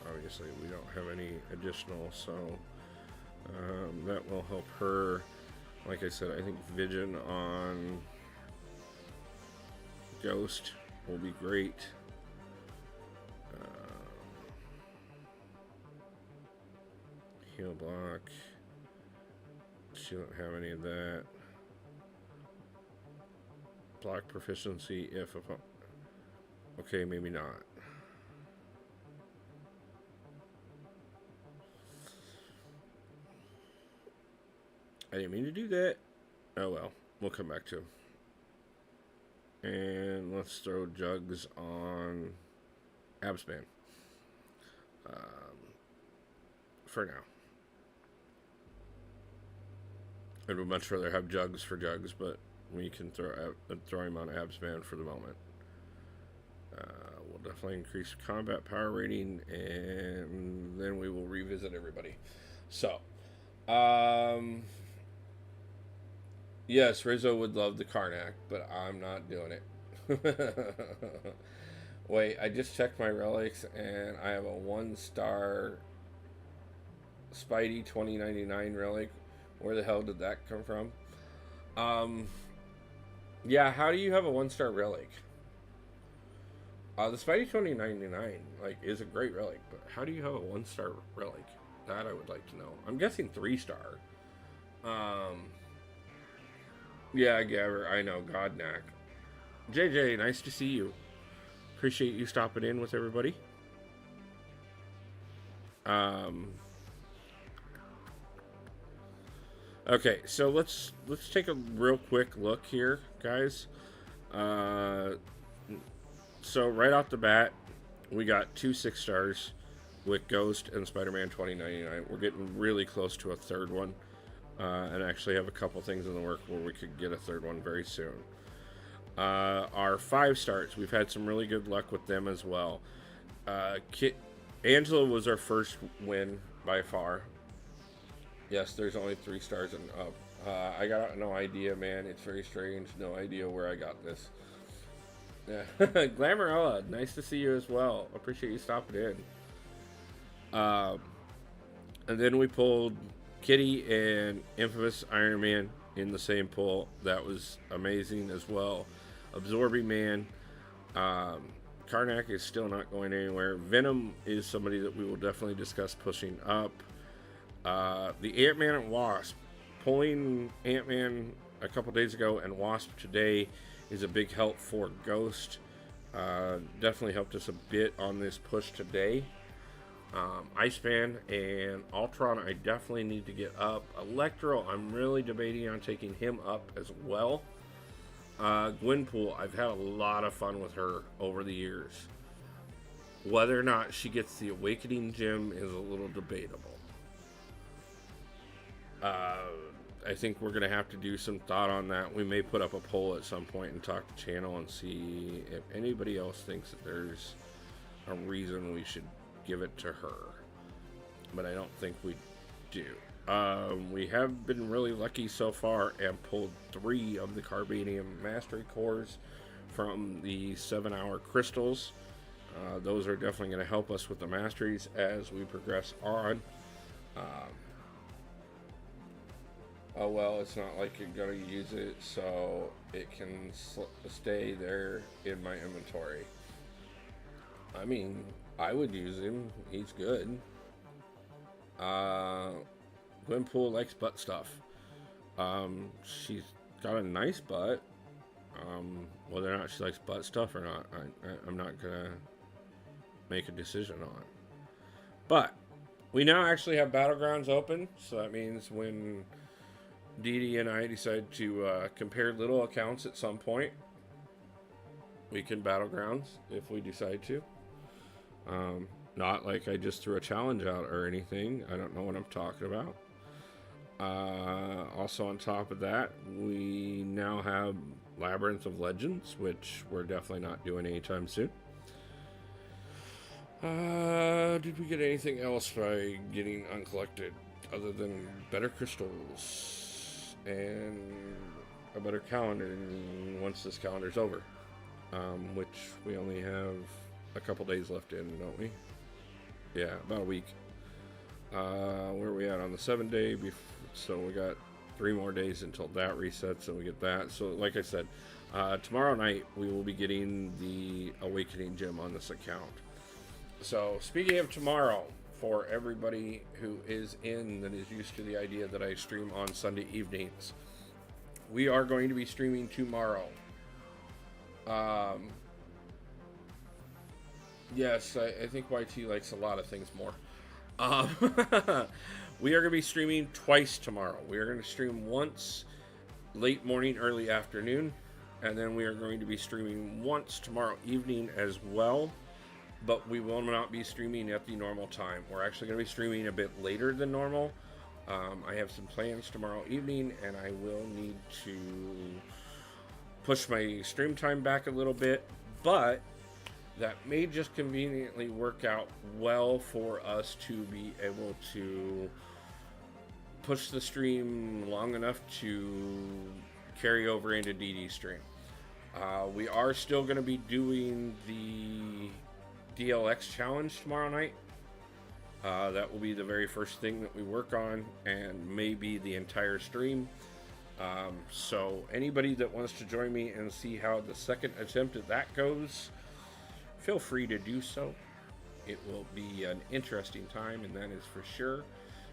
Obviously, we don't have any additional, so that will help her. Like I said, I think Vision on Ghost will be great. Heal block. She don't have any of that. Block proficiency if... Okay, maybe not. I didn't mean to do that. Oh well, we'll come back to him. And let's throw Jugs on Abspan. For now. I would much rather have Jugs for Jugs, but we can throw him on Abspan for the moment. We'll definitely increase combat power rating, and then we will revisit everybody. So, yes, Rizzo would love the Karnak, but I'm not doing it. Wait, I just checked my relics, and I have a 1-star Spidey 2099 relic. Where the hell did that come from? Yeah, how do you have a 1-star relic? The Spidey 2099 is a great relic, but how do you have a 1-star relic? That I would like to know. I'm guessing 3-star. Yeah, Gabber, I know, Godnack. JJ, nice to see you. Appreciate you stopping in with everybody. Okay, so let's take a real quick look here, guys. So right off the bat, we got 2 6-stars with Ghost and Spider-Man 2099. We're getting really close to a third one, and actually have a couple things in the work where we could get a third one very soon. Our 5-stars, we've had some really good luck with them as well. Angela was our first win by far. Yes, there's only 3 stars and up. I got no idea, man. It's very strange. No idea where I got this. Yeah. Glamorella, nice to see you as well. Appreciate you stopping in. And then we pulled Kitty and Infamous Iron Man in the same pull. That was amazing as well. Absorbing Man. Karnak is still not going anywhere. Venom is somebody that we will definitely discuss pushing up. The Ant-Man and Wasp. Pulling Ant-Man a couple days ago and Wasp today is a big help for Ghost. Definitely helped us a bit on this push today. Iceman and Ultron I definitely need to get up. Electro, I'm really debating on taking him up as well. Gwenpool, I've had a lot of fun with her over the years. Whether or not she gets the Awakening Gem is a little debatable. I think we're going to have to do some thought on that. We may put up a poll at some point and talk to channel and see if anybody else thinks that there's a reason we should give it to her. But I don't think we do. We have been really lucky so far and pulled 3 of the Carbanium Mastery Cores from the 7-hour crystals. Those are definitely going to help us with the masteries as we progress on. Oh well, it's not like you're going to use it, so it can stay there in my inventory. I mean, I would use him. He's good. Gwenpool likes butt stuff. She's got a nice butt. Whether or not she likes butt stuff or not, I'm not going to make a decision on. But We now actually have Battlegrounds open, so that means when Dee Dee and I decide to compare little accounts at some point, we can Battlegrounds if we decide to. Not like I just threw a challenge out or anything. I don't know what I'm talking about. Also, on top of that, we now have Labyrinth of Legends, which we're definitely not doing anytime soon. Did we get anything else by getting uncollected other than better crystals and a better calendar once this calendar's over? Which we only have a couple days left in, don't we? Yeah, about a week. Where are we at on the 7-day? So we got 3 more days until that resets and we get that. So like I said, tomorrow night we will be getting the Awakening Gem on this account. So speaking of tomorrow, for everybody who is in that is used to the idea that I stream on Sunday evenings, we are going to be streaming tomorrow. Yes, I think YT likes a lot of things more. We are going to be streaming twice tomorrow. We are going to stream once late morning, early afternoon, and then we are going to be streaming once tomorrow evening as well, but we will not be streaming at the normal time. We're actually going to be streaming a bit later than normal. I have some plans tomorrow evening, and I will need to push my stream time back a little bit, but that may just conveniently work out well for us to be able to push the stream long enough to carry over into DD stream. We are still going to be doing the DLX challenge tomorrow night. That will be the very first thing that we work on, and maybe the entire stream. So anybody that wants to join me and see how the second attempt at that goes, feel free to do so. It will be an interesting time, and that is for sure.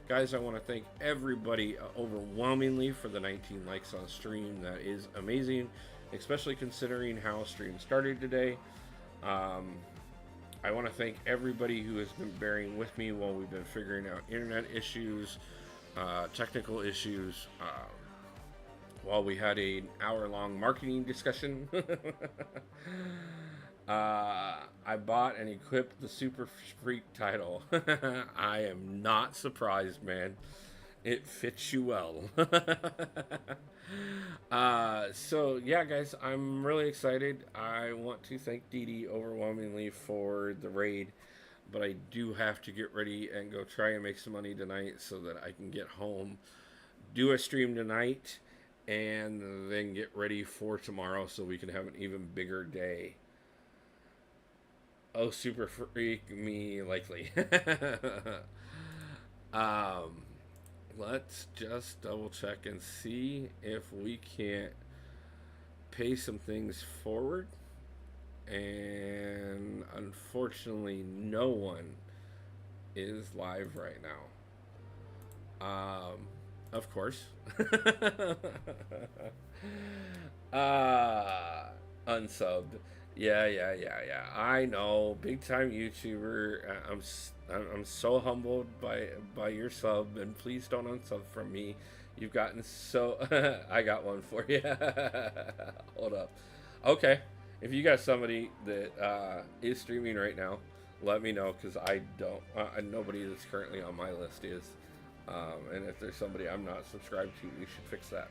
Guys, I want to thank everybody overwhelmingly for the 19 likes on stream. That is amazing, especially considering how stream started today. I want to thank everybody who has been bearing with me while we've been figuring out internet issues, technical issues, while we had an hour-long marketing discussion. I bought and equipped the Super Freak title. I am not surprised, man. It fits you well. So yeah, guys, I'm really excited. I want to thank Dee Dee overwhelmingly for the raid, but I do have to get ready and go try and make some money tonight so that I can get home, do a stream tonight, and then get ready for tomorrow so we can have an even bigger day. Oh, Super Freak me likely. Let's just double check and see if we can't pay some things forward. And unfortunately, no one is live right now. Of course. Unsubmed. Yeah. I know, big time YouTuber. I'm so humbled by your sub, and please don't unsub from me. You've gotten so. I got one for you. Hold up. Okay, if you got somebody that is streaming right now, let me know, because I don't. Nobody that's currently on my list is. And if there's somebody I'm not subscribed to, we should fix that.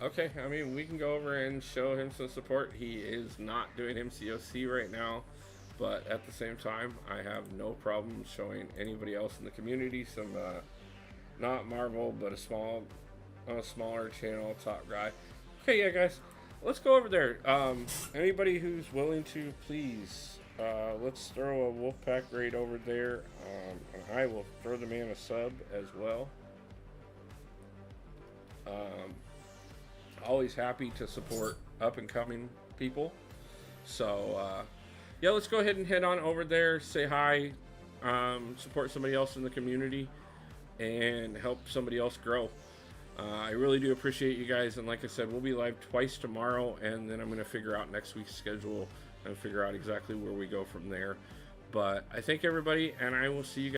Okay, I mean, we can go over and show him some support. He is not doing MCOC right now, but at the same time, I have no problem showing anybody else in the community some, not Marvel, but a smaller channel, top guy. Okay, yeah, guys, let's go over there. Anybody who's willing to, please, let's throw a Wolfpack raid over there, and I will throw the man a sub as well. Always happy to support up-and-coming people. So, yeah, let's go ahead and head on over there, say hi, support somebody else in the community, and help somebody else grow. I really do appreciate you guys, and like I said, we'll be live twice tomorrow, and then I'm going to figure out next week's schedule and figure out exactly where we go from there. But I thank everybody, and I will see you guys.